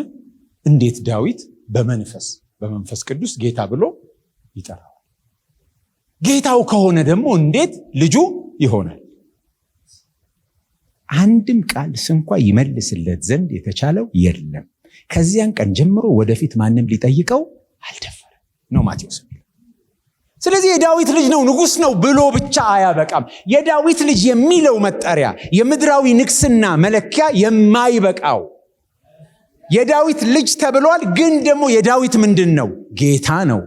እንዴት ዳዊት በመንፈስ ቅዱስ ጌታ ብሎ ይጠራዋል? ጌታው ከሆነ ደግሞ እንዴት ልጁ ይሆናል? አንድም ቃል እንኳ ይመልስለት ዘንድ የተቻለው የለም። ከዚያን ቀን ጀምሮ ወደፊት ማንም ሊጠይቀው አልደፈረም ነው ማቴዎስ። ስለዚህ የዳዊት ልጅ ነው ንጉስ ነው ብሎ ብቻ አያበቃም። የዳዊት ልጅ የሚለው መጠሪያ የምድራዊ ንግስና መለኪያ የማይበቃው የዳዊት ልጅ ተብሏል። ግን ደግሞ የዳዊት ምንድን ነው? ጌታ ነው።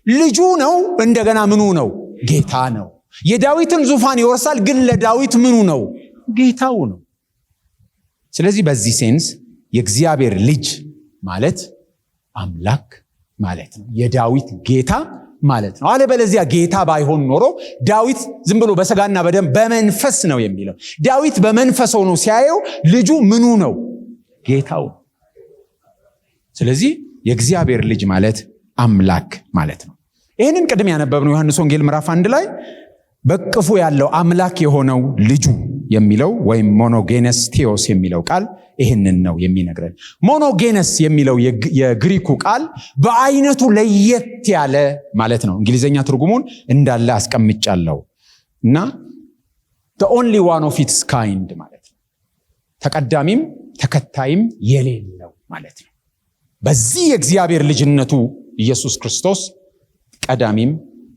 ልጁ ነው፣ እንደገና ምኑ ነው? ጌታ ነው። የዳዊትን ዙፋን ይወርሳል። ግን ለዳዊት ምኑ ነው? ጌታው ነው። ስለዚህ በዚህ ሴንስ የእግዚአብሔር ልጅ ማለት አምላክ ማለት ነው። የዳዊት ጌታ ማለት ነው። አለበለዚያ ጌታ ባይሆን ኖሮ ዳዊት ዝም ብሎ በስጋና በደም በመንፈስ ነው የሚለው። ዳዊት በመንፈስ ሆኖ ሲያየው ልጁ ምኑ ነው? ጌታው። ስለዚህ የእግዚአብሔር ልጅ ማለት አምላክ ማለት ነው። ይህንን ቅድም ያነበብነው ዮሐንስ ወንጌል ምዕራፍ 1 ላይ በቅፉ ያለው አምላክ የሆነው ልጁ የሚለው ወይም ሞኖጌነስ ቴዎስ የሚለው ቃል ይህንን ነው የሚነግረን። ሞኖጌነስ የሚለው የግሪኩ ቃል በአይነቱ ለየት ያለ ማለት ነው። እንግሊዘኛ ትርጉሙን እንዳለ አስቀምጫለሁ እና the only one of its kind ማለት ነው። ተቀዳሚም ተከታይም የሌለው ማለት ነው። በዚህ የእግዚአብሔር ልጅነቱ ኢየሱስ ክርስቶስ ቀዳሚም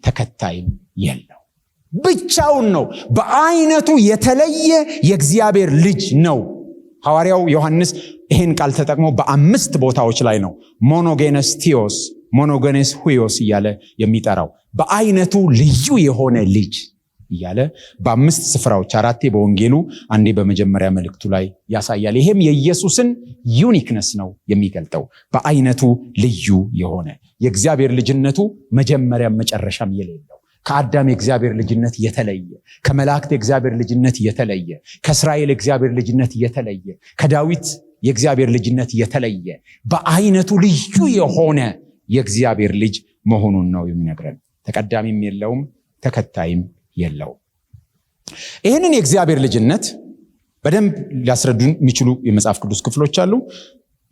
ተከታይም የለው፣ ብቻውን ነው። በአይነቱ የተለየ የእግዚአብሔር ልጅ ነው። ሐዋርያው ዮሐንስ ይህን ቃል ተጠቅሞ በ5 ቦታዎች ላይ ነው ሞኖጌነስ ቴዎስ፣ ሞኖጌነስ ሁዮስ እያለ የሚጠራው። በአይነቱ ልዩ የሆነ ልጅ እያለ በ5 ስፍራዎች፣ 4 በወንጌሉ 1 በመጀመሪያ መልእክቱ ላይ ያሳያል። ይሄም የኢየሱስን ዩኒክነስ ነው የሚገልጠው። በአይነቱ ልዩ የሆነ የእግዚአብሔር ልጅነቱ መጀመሪያም መጨረሻም የሌለው፣ ከአዳም የእግዚአብሔር ልጅነት የተለየ፣ ከመላእክት የእግዚአብሔር ልጅነት የተለየ፣ ከእስራኤል የእግዚአብሔር ልጅነት የተለየ፣ ከዳዊት የእግዚአብሔር ልጅነት የተለየ፣ በአይነቱ ልዩ የሆነ የእግዚአብሔር ልጅ መሆኑን ነው የሚነግረን። ተቀዳሚም የለውም፣ ተከታይም የለው። ይህንን የእግዚአብሔር ልጅነት በደንብ ሊያስረዱን የሚችሉ የመጽሐፍ ቅዱስ ክፍሎች አሉ።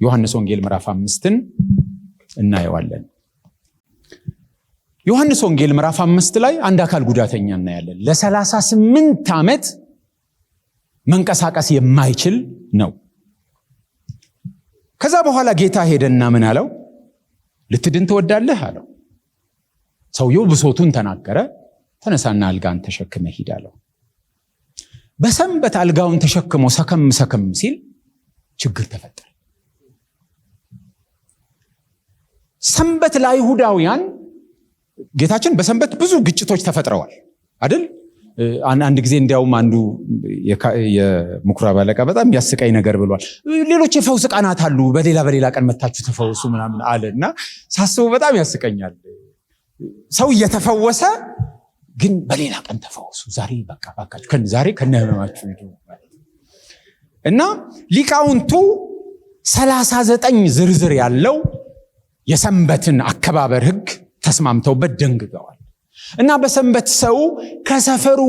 ዮሐንስ ወንጌል ምዕራፍ 5ን እናየዋለን። ዮሐንስ ወንጌል ምዕራፍ 5 ላይ አንድ አካል ጉዳተኛ እናያለን። ለ38 ዓመት መንቀሳቀስ የማይችል ነው። ከዛ በኋላ ጌታ ሄደና ምን አለው? ልትድን ትወዳለህ አለው። ሰውየው ብሶቱን ተናገረ። ተነሳና አልጋን ተሸክመ ሂድ አለው። በሰንበት አልጋውን ተሸክሞ ሰከም ሲል ችግር ተፈጠረ። ሰንበት ለአይሁዳውያን ጌታችን በሰንበት ብዙ ግጭቶች ተፈጥረዋል አይደል? አንድ ጊዜ እንዲያውም አንዱ የምኩራብ አለቃ በጣም ያስቀኝ ነገር ብሏል። ሌሎች የፈውስ ቀናት አሉ፣ በሌላ ቀን መታችሁ ተፈውሱ ምናምን አለ እና ሳስበው በጣም ያስቀኛል። ሰው እየተፈወሰ ግን በሌላ ቀን ተፈውሱ፣ ዛሬ በቃ ዛሬ ከነህመማችሁ ሂዱ እና ሊቃውንቱ 39 ዝርዝር ያለው የሰንበትን አከባበር ሕግ ተስማምተውበት ደንግገዋል። እና በሰንበት ሰው ከሰፈሩ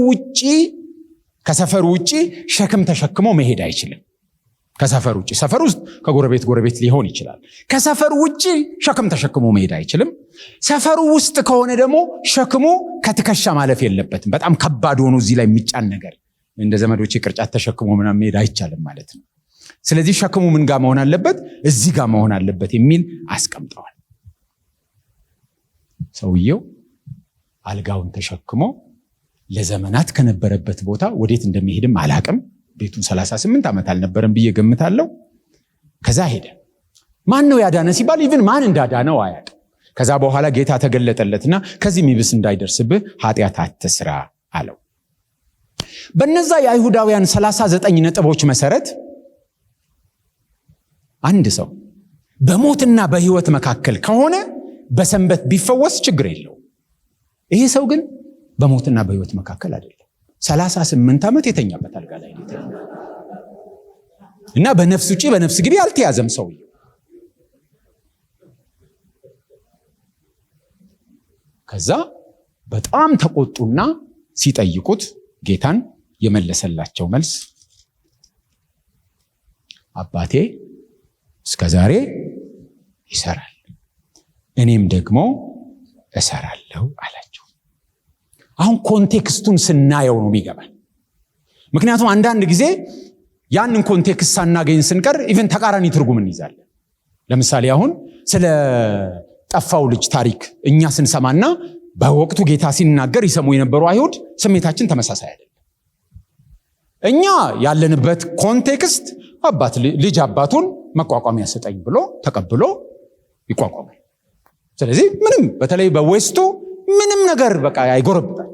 ውጪ ሸክም ተሸክሞ መሄድ አይችልም። ከሰፈር ውጪ፣ ሰፈር ውስጥ ከጎረቤት ሊሆን ይችላል። ከሰፈር ውጪ ሸክም ተሸክሞ መሄድ አይችልም። ሰፈሩ ውስጥ ከሆነ ደግሞ ሸክሙ ከትከሻ ማለፍ የለበትም። በጣም ከባድ ሆኖ እዚህ ላይ የሚጫን ነገር እንደ ዘመዶች ቅርጫት ተሸክሞ ምናምን መሄድ አይቻልም ማለት ነው። ስለዚህ ሸክሙ ምን ጋር መሆን አለበት? እዚህ ጋር መሆን አለበት የሚል አስቀምጠዋል። ሰውየው አልጋውን ተሸክሞ ለዘመናት ከነበረበት ቦታ ወዴት እንደሚሄድም አላቅም። ቤቱን 38 ዓመት አልነበረም ብዬ ገምታለሁ። ከዛ ሄደ። ማን ነው ያዳነ ሲባል ኢቭን ማን እንዳዳነው አያውቅም። ከዛ በኋላ ጌታ ተገለጠለትና ከዚህ የሚብስ እንዳይደርስብህ ኃጢአት አትስራ አለው። በነዛ የአይሁዳውያን 39 ነጥቦች መሰረት አንድ ሰው በሞትና በሕይወት መካከል ከሆነ በሰንበት ቢፈወስ ችግር የለው። ይሄ ሰው ግን በሞትና በሕይወት መካከል አይደለም። 38 ዓመት የተኛበት አልጋ ላይ እና በነፍስ ውጪ በነፍስ ግቢ አልተያዘም ሰውየው። ከዛ በጣም ተቆጡና ሲጠይቁት ጌታን የመለሰላቸው መልስ አባቴ እስከዛሬ ይሰራል፣ እኔም ደግሞ እሰራለሁ አላቸው። አሁን ኮንቴክስቱን ስናየው ነው የሚገባል። ምክንያቱም አንዳንድ ጊዜ ያንን ኮንቴክስት ሳናገኝ ስንቀር ኢቨን ተቃራኒ ትርጉም እንይዛለን። ለምሳሌ አሁን ስለ ጠፋው ልጅ ታሪክ እኛ ስንሰማና በወቅቱ ጌታ ሲናገር ይሰሙ የነበሩ አይሁድ ስሜታችን ተመሳሳይ አይደለም። እኛ ያለንበት ኮንቴክስት ልጅ አባቱን መቋቋሚያ ሰጠኝ ብሎ ተቀብሎ ይቋቋማል። ስለዚህ ምንም በተለይ በዌስቱ ምንም ነገር በቃ አይጎረብጣል።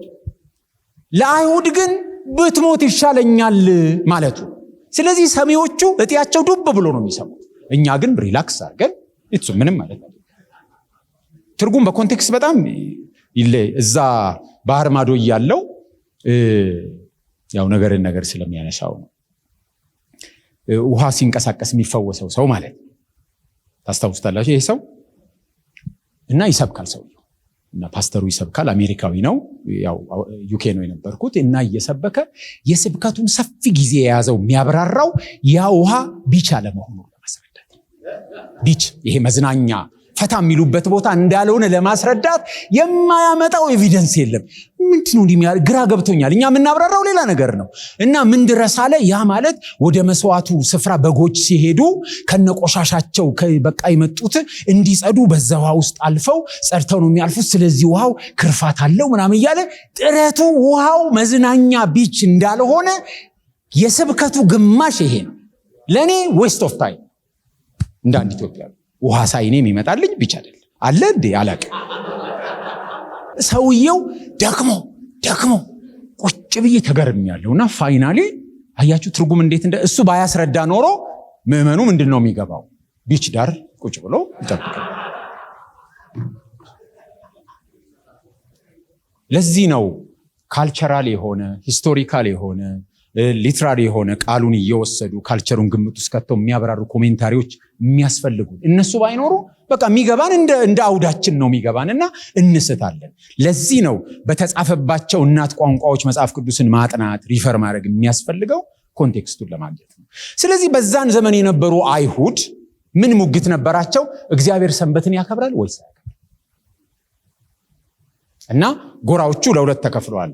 ለአይሁድ ግን ብትሞት ይሻለኛል ማለቱ። ስለዚህ ሰሚዎቹ እጢያቸው ዱብ ብሎ ነው የሚሰሙት። እኛ ግን ሪላክስ አድርገን ምንም ማለት ነው። ትርጉም በኮንቴክስት በጣም እዛ ባህር ማዶ ያለው ያው ነገር ስለሚያነሳው ነው። ውሃ ሲንቀሳቀስ የሚፈወሰው ሰው ማለት ነው። ታስታውስታላችሁ? ይሄ ሰው እና ይሰብካል ሰውየው እና ፓስተሩ ይሰብካል። አሜሪካዊ ነው፣ ያው ዩኬ ነው የነበርኩት። እና እየሰበከ የስብከቱን ሰፊ ጊዜ የያዘው የሚያብራራው ያ ውሃ ቢች አለመሆኑ ለማስረዳት፣ ቢች ይሄ መዝናኛ ፈታ የሚሉበት ቦታ እንዳልሆነ ለማስረዳት የማያመጣው ኤቪደንስ የለም። ምንድነው እንዲህ ግራ ገብቶኛል። እኛ የምናብራራው ሌላ ነገር ነው። እና ምን ድረስ አለ? ያ ማለት ወደ መስዋዕቱ ስፍራ በጎች ሲሄዱ ከነቆሻሻቸው በቃ የመጡት እንዲጸዱ በዛ ውሃ ውስጥ አልፈው ጸድተው ነው የሚያልፉት። ስለዚህ ውሃው ክርፋት አለው ምናምን እያለ ጥረቱ ውሃው መዝናኛ ቢች እንዳልሆነ የስብከቱ ግማሽ ይሄ ነው። ለእኔ ዌስት ኦፍ ታይም እንደ አንድ ኢትዮጵያዊ ውሃ ሳይኔም ይመጣልኝ ብቻ አይደለም አለ እንዴ አላውቅም። ሰውየው ደክሞ ቁጭ ብዬ ተገርሚያለሁና ፋይናሊ አያችሁ ትርጉም እንዴት እሱ ባያስረዳ ኖሮ ምዕመኑ ምንድነው የሚገባው? ቢች ዳር ቁጭ ብሎ ይጠብቃል። ለዚህ ነው ካልቸራል የሆነ ሂስቶሪካል የሆነ ሊትራሪ የሆነ ቃሉን እየወሰዱ ካልቸሩን ግምት ውስጥ ከተው የሚያበራሩ ኮሜንታሪዎች የሚያስፈልጉ። እነሱ ባይኖሩ በቃ የሚገባን እንደ አውዳችን ነው የሚገባንና እንስታለን። ለዚህ ነው በተጻፈባቸው እናት ቋንቋዎች መጽሐፍ ቅዱስን ማጥናት ሪፈር ማድረግ የሚያስፈልገው ኮንቴክስቱን ለማግኘት ነው። ስለዚህ በዛን ዘመን የነበሩ አይሁድ ምን ሙግት ነበራቸው? እግዚአብሔር ሰንበትን ያከብራል ወይስ አያከብራል? እና ጎራዎቹ ለሁለት ተከፍለዋል።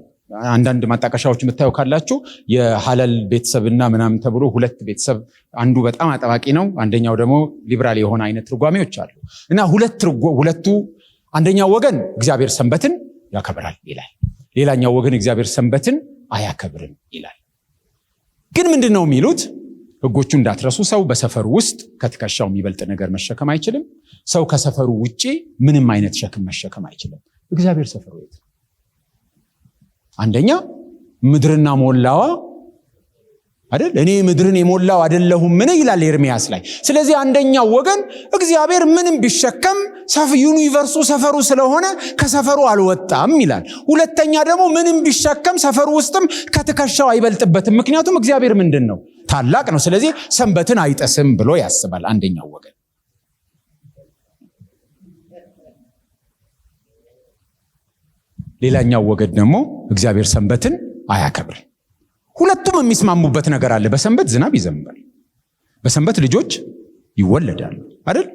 አንዳንድ ማጣቀሻዎች የምታዩ ካላችሁ የሐለል ቤተሰብና ምናምን ተብሎ ሁለት ቤተሰብ፣ አንዱ በጣም አጠባቂ ነው፣ አንደኛው ደግሞ ሊብራል የሆነ አይነት ትርጓሜዎች አሉ። እና ሁለቱ አንደኛው ወገን እግዚአብሔር ሰንበትን ያከብራል ይላል፣ ሌላኛው ወገን እግዚአብሔር ሰንበትን አያከብርም ይላል። ግን ምንድነው የሚሉት? ሕጎቹ እንዳትረሱ፣ ሰው በሰፈሩ ውስጥ ከትከሻው የሚበልጥ ነገር መሸከም አይችልም። ሰው ከሰፈሩ ውጪ ምንም አይነት ሸክም መሸከም አይችልም። እግዚአብሔር ሰፈሩ የት ነው? አንደኛ ምድርና ሞላዋ አይደል? እኔ ምድርን የሞላው አይደለሁም ምን ይላል ኤርምያስ ላይ። ስለዚህ አንደኛው ወገን እግዚአብሔር ምንም ቢሸከም ዩኒቨርሱ ሰፈሩ ስለሆነ ከሰፈሩ አልወጣም ይላል። ሁለተኛ ደግሞ ምንም ቢሸከም ሰፈሩ ውስጥም ከትከሻው አይበልጥበትም፣ ምክንያቱም እግዚአብሔር ምንድን ነው? ታላቅ ነው። ስለዚህ ሰንበትን አይጠስም ብሎ ያስባል አንደኛው ወገን። ሌላኛው ወገን ደግሞ እግዚአብሔር ሰንበትን አያከብርም። ሁለቱም የሚስማሙበት ነገር አለ። በሰንበት ዝናብ ይዘንባል፣ በሰንበት ልጆች ይወለዳሉ አይደል?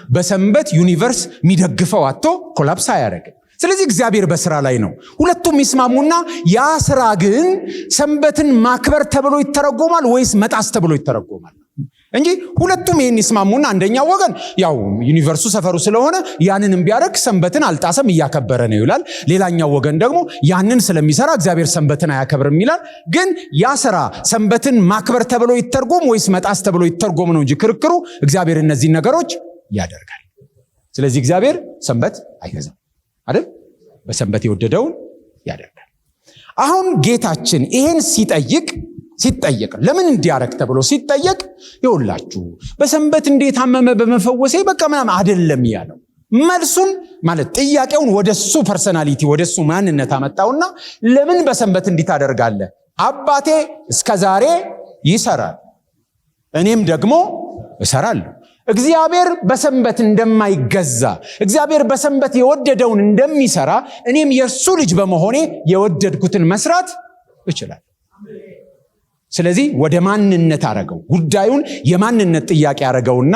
በሰንበት ዩኒቨርስ የሚደግፈው አጥቶ ኮላፕስ አያደርግም። ስለዚህ እግዚአብሔር በስራ ላይ ነው። ሁለቱም ይስማሙና ያ ስራ ግን ሰንበትን ማክበር ተብሎ ይተረጎማል ወይስ መጣስ ተብሎ ይተረጎማል እንጂ ሁለቱም ይህን ይስማሙና አንደኛው ወገን ያው ዩኒቨርሱ ሰፈሩ ስለሆነ ያንንም ቢያደርግ ሰንበትን አልጣሰም እያከበረ ነው ይላል። ሌላኛው ወገን ደግሞ ያንን ስለሚሰራ እግዚአብሔር ሰንበትን አያከብርም ይላል። ግን ያ ስራ ሰንበትን ማክበር ተብሎ ይተርጎም ወይስ መጣስ ተብሎ ይተርጎም ነው እንጂ ክርክሩ እግዚአብሔር እነዚህን ነገሮች ያደርጋል። ስለዚህ እግዚአብሔር ሰንበት አይገዛም አይደል? በሰንበት የወደደውን ያደርጋል። አሁን ጌታችን ይሄን ሲጠይቅ ለምን እንዲያረግ ተብሎ ሲጠየቅ ይውላችሁ በሰንበት እንዴት አመመ በመፈወሴ በቃ ምናምን አይደለም ያለው። መልሱን ማለት ጥያቄውን ወደሱ ፐርሰናሊቲ ወደሱ ማንነት አመጣውና ለምን በሰንበት እንዲህ ታደርጋለህ? አባቴ እስከዛሬ ይሰራል፣ እኔም ደግሞ እሰራለሁ። እግዚአብሔር በሰንበት እንደማይገዛ፣ እግዚአብሔር በሰንበት የወደደውን እንደሚሰራ እኔም የእሱ ልጅ በመሆኔ የወደድኩትን መስራት እችላለሁ። ስለዚህ ወደ ማንነት አረገው፣ ጉዳዩን የማንነት ጥያቄ አረገውና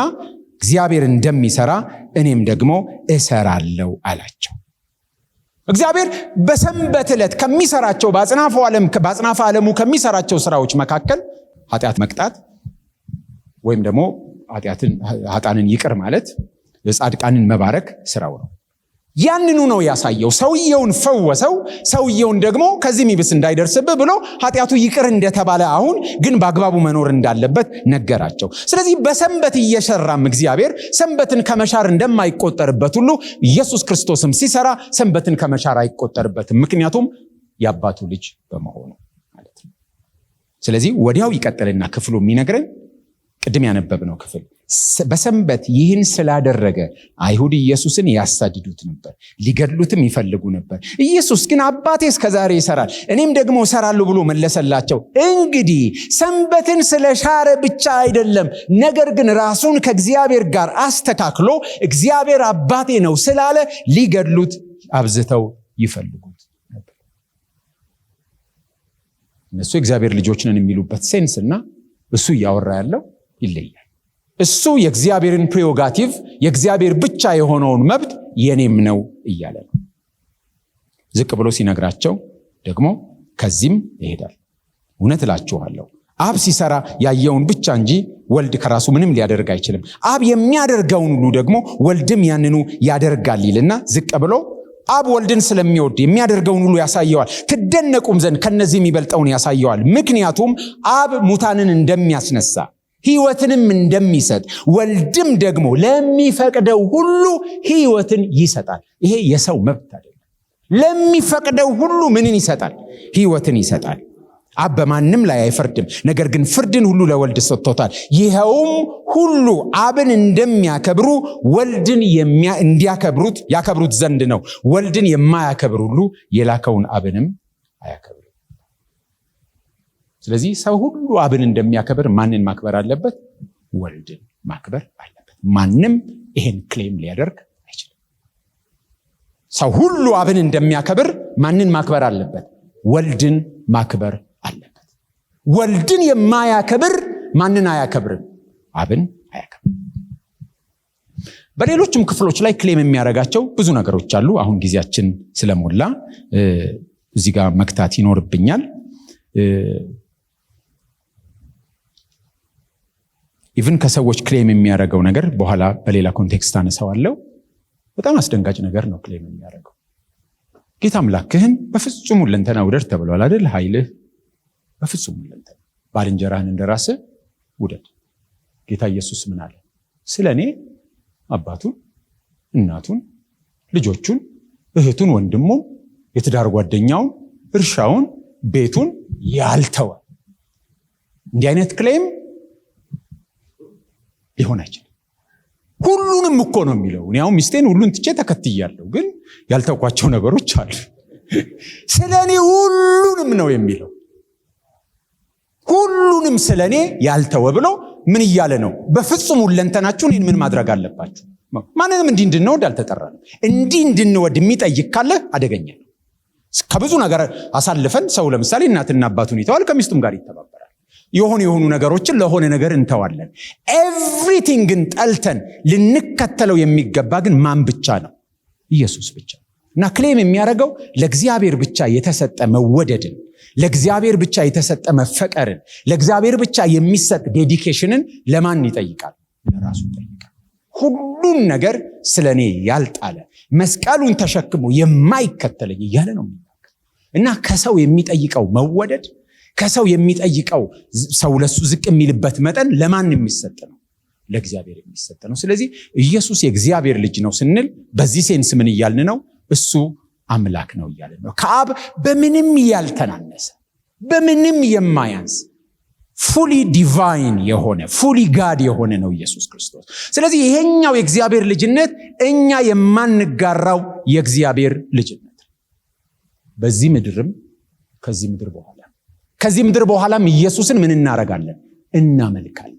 እግዚአብሔር እንደሚሰራ እኔም ደግሞ እሰራለሁ አላቸው። እግዚአብሔር በሰንበት ዕለት ከሚሰራቸው በአጽናፈ ዓለሙ ከሚሰራቸው ስራዎች መካከል ኃጢአት መቅጣት ወይም ደግሞ ኃጥአንን ይቅር ማለት፣ የጻድቃንን መባረክ ስራው ነው። ያንኑ ነው ያሳየው። ሰውየውን ፈወሰው። ሰውየውን ደግሞ ከዚህ የሚብስ እንዳይደርስብህ ብሎ ኃጢአቱ ይቅር እንደተባለ አሁን ግን በአግባቡ መኖር እንዳለበት ነገራቸው። ስለዚህ በሰንበት እየሰራም እግዚአብሔር ሰንበትን ከመሻር እንደማይቆጠርበት ሁሉ ኢየሱስ ክርስቶስም ሲሰራ ሰንበትን ከመሻር አይቆጠርበትም፣ ምክንያቱም የአባቱ ልጅ በመሆኑ ማለት ነው። ስለዚህ ወዲያው ይቀጥልና ክፍሉ የሚነግረን ቅድም ያነበብነው ክፍል በሰንበት ይህን ስላደረገ አይሁድ ኢየሱስን ያሳድዱት ነበር፣ ሊገድሉትም ይፈልጉ ነበር። ኢየሱስ ግን አባቴ እስከዛሬ ይሰራል፣ እኔም ደግሞ እሰራለሁ ብሎ መለሰላቸው። እንግዲህ ሰንበትን ስለሻረ ብቻ አይደለም፣ ነገር ግን ራሱን ከእግዚአብሔር ጋር አስተካክሎ እግዚአብሔር አባቴ ነው ስላለ ሊገድሉት አብዝተው ይፈልጉት ነበር። እነሱ የእግዚአብሔር ልጆች ነን የሚሉበት ሴንስ እና እሱ እያወራ ያለው ይለያል። እሱ የእግዚአብሔርን ፕሬሮጋቲቭ የእግዚአብሔር ብቻ የሆነውን መብት የኔም ነው እያለ ነው። ዝቅ ብሎ ሲነግራቸው ደግሞ ከዚህም ይሄዳል። እውነት እላችኋለሁ አብ ሲሰራ ያየውን ብቻ እንጂ ወልድ ከራሱ ምንም ሊያደርግ አይችልም። አብ የሚያደርገውን ሁሉ ደግሞ ወልድም ያንኑ ያደርጋል ይልና ዝቅ ብሎ አብ ወልድን ስለሚወድ የሚያደርገውን ሁሉ ያሳየዋል፣ ትደነቁም ዘንድ ከነዚህ የሚበልጠውን ያሳየዋል። ምክንያቱም አብ ሙታንን እንደሚያስነሳ ሕይወትንም እንደሚሰጥ ወልድም ደግሞ ለሚፈቅደው ሁሉ ሕይወትን ይሰጣል። ይሄ የሰው መብት አይደለም። ለሚፈቅደው ሁሉ ምንን ይሰጣል? ሕይወትን ይሰጣል። አብ በማንም ላይ አይፈርድም፣ ነገር ግን ፍርድን ሁሉ ለወልድ ሰጥቶታል። ይኸውም ሁሉ አብን እንደሚያከብሩ ወልድን ያከብሩት ዘንድ ነው። ወልድን የማያከብር ሁሉ የላከውን አብንም አያከብር። ስለዚህ ሰው ሁሉ አብን እንደሚያከብር ማንን ማክበር አለበት? ወልድን ማክበር አለበት። ማንም ይሄን ክሌም ሊያደርግ አይችልም። ሰው ሁሉ አብን እንደሚያከብር ማንን ማክበር አለበት? ወልድን ማክበር አለበት። ወልድን የማያከብር ማንን አያከብርም? አብን አያከብርም። በሌሎችም ክፍሎች ላይ ክሌም የሚያደርጋቸው ብዙ ነገሮች አሉ። አሁን ጊዜያችን ስለሞላ እዚህ ጋር መክታት ይኖርብኛል። ኢቭን ከሰዎች ክሌም የሚያደርገው ነገር በኋላ በሌላ ኮንቴክስት አነሳዋለሁ። በጣም አስደንጋጭ ነገር ነው ክሌም የሚያደርገው። ጌታ አምላክህን በፍጹም ሁለንተና ውደድ ተብሏል አይደል? ኃይልህ በፍጹም ሁለንተና፣ ባልንጀራህን እንደራስህ ውደድ። ጌታ ኢየሱስ ምን አለ? ስለኔ አባቱን፣ እናቱን፣ ልጆቹን፣ እህቱን፣ ወንድሙን፣ የትዳር ጓደኛውን፣ እርሻውን፣ ቤቱን ያልተወ እንዲህ አይነት ክሌም ሊሆን አይችልም። ሁሉንም እኮ ነው የሚለው። እኔ አሁን ሚስቴን ሁሉን ትቼ ተከትያለሁ፣ ግን ያልተውኳቸው ነገሮች አሉ። ስለኔ ሁሉንም ነው የሚለው። ሁሉንም ስለኔ ያልተወ ብሎ ምን እያለ ነው? በፍጹም ሁለንተናችሁ እኔን ምን ማድረግ አለባችሁ? ማንንም እንዲህ እንድንወድ አልተጠራንም። እንዲህ እንድንወድ የሚጠይቅ ካለ አደገኛ ነው። ከብዙ ነገር አሳልፈን ሰው ለምሳሌ እናትና አባቱን ይተዋል፣ ከሚስቱም ጋር ይተባበራል። የሆኑ ነገሮችን ለሆነ ነገር እንተዋለን። ኤቭሪቲንግን ጠልተን ልንከተለው የሚገባ ግን ማን ብቻ ነው? ኢየሱስ ብቻ። እና ክሌም የሚያደርገው ለእግዚአብሔር ብቻ የተሰጠ መወደድን፣ ለእግዚአብሔር ብቻ የተሰጠ መፈቀርን፣ ለእግዚአብሔር ብቻ የሚሰጥ ዴዲኬሽንን ለማን ይጠይቃል? ለራሱ ይጠይቃል። ሁሉን ነገር ስለኔ ያልጣለ መስቀሉን ተሸክሞ የማይከተለኝ እያለ ነው የሚናገር። እና ከሰው የሚጠይቀው መወደድ፣ ከሰው የሚጠይቀው ሰው ለሱ ዝቅ የሚልበት መጠን ለማን የሚሰጥ ነው? ለእግዚአብሔር የሚሰጥ ነው። ስለዚህ ኢየሱስ የእግዚአብሔር ልጅ ነው ስንል በዚህ ሴንስ ምን እያልን ነው? እሱ አምላክ ነው እያልን ነው። ከአብ በምንም ያልተናነሰ፣ በምንም የማያንስ ፉሊ ዲቫይን የሆነ ፉሊ ጋድ የሆነ ነው ኢየሱስ ክርስቶስ። ስለዚህ ይሄኛው የእግዚአብሔር ልጅነት እኛ የማንጋራው የእግዚአብሔር ልጅነት በዚህ ምድርም ከዚህ ምድር በኋላም ኢየሱስን ምን እናረጋለን? እናመልካለን።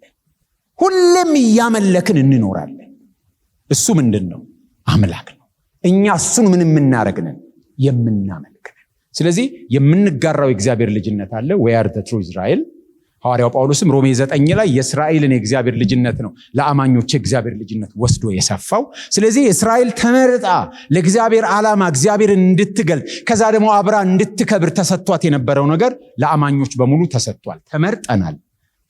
ሁሌም እያመለክን እንኖራለን። እሱ ምንድን ነው? አምላክ ነው። እኛ እሱን ምን የምናረግነን? የምናመልክነን። ስለዚህ የምንጋራው የእግዚአብሔር ልጅነት አለ። we are the true Israel። ሐዋርያው ጳውሎስም ሮሜ 9 ላይ የእስራኤልን የእግዚአብሔር ልጅነት ነው ለአማኞች የእግዚአብሔር ልጅነት ወስዶ የሰፋው። ስለዚህ እስራኤል ተመርጣ ለእግዚአብሔር ዓላማ እግዚአብሔርን እንድትገልጥ ከዛ ደግሞ አብራ እንድትከብር ተሰጥቷት የነበረው ነገር ለአማኞች በሙሉ ተሰጥቷል። ተመርጠናል፣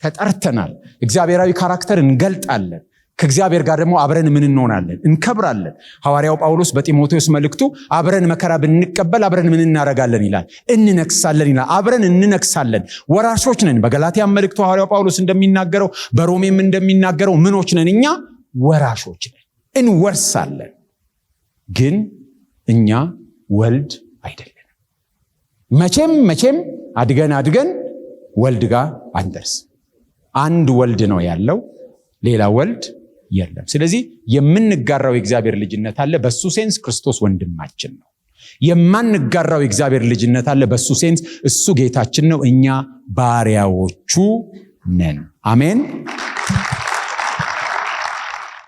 ተጠርተናል፣ እግዚአብሔራዊ ካራክተር እንገልጣለን። ከእግዚአብሔር ጋር ደግሞ አብረን ምን እንሆናለን? እንከብራለን። ሐዋርያው ጳውሎስ በጢሞቴዎስ መልእክቱ አብረን መከራ ብንቀበል አብረን ምን እናረጋለን ይላል? እንነግሳለን ይላል። አብረን እንነግሳለን፣ ወራሾች ነን። በገላትያ መልእክቱ ሐዋርያው ጳውሎስ እንደሚናገረው፣ በሮሜም እንደሚናገረው ምኖች ነን? እኛ ወራሾች ነን፣ እንወርሳለን። ግን እኛ ወልድ አይደለንም። መቼም አድገን ወልድ ጋር አንደርስ። አንድ ወልድ ነው ያለው፣ ሌላ ወልድ የለም። ስለዚህ የምንጋራው የእግዚአብሔር ልጅነት አለ። በሱ ሴንስ ክርስቶስ ወንድማችን ነው። የማንጋራው የእግዚአብሔር ልጅነት አለ። በሱ ሴንስ እሱ ጌታችን ነው፣ እኛ ባሪያዎቹ ነን። አሜን።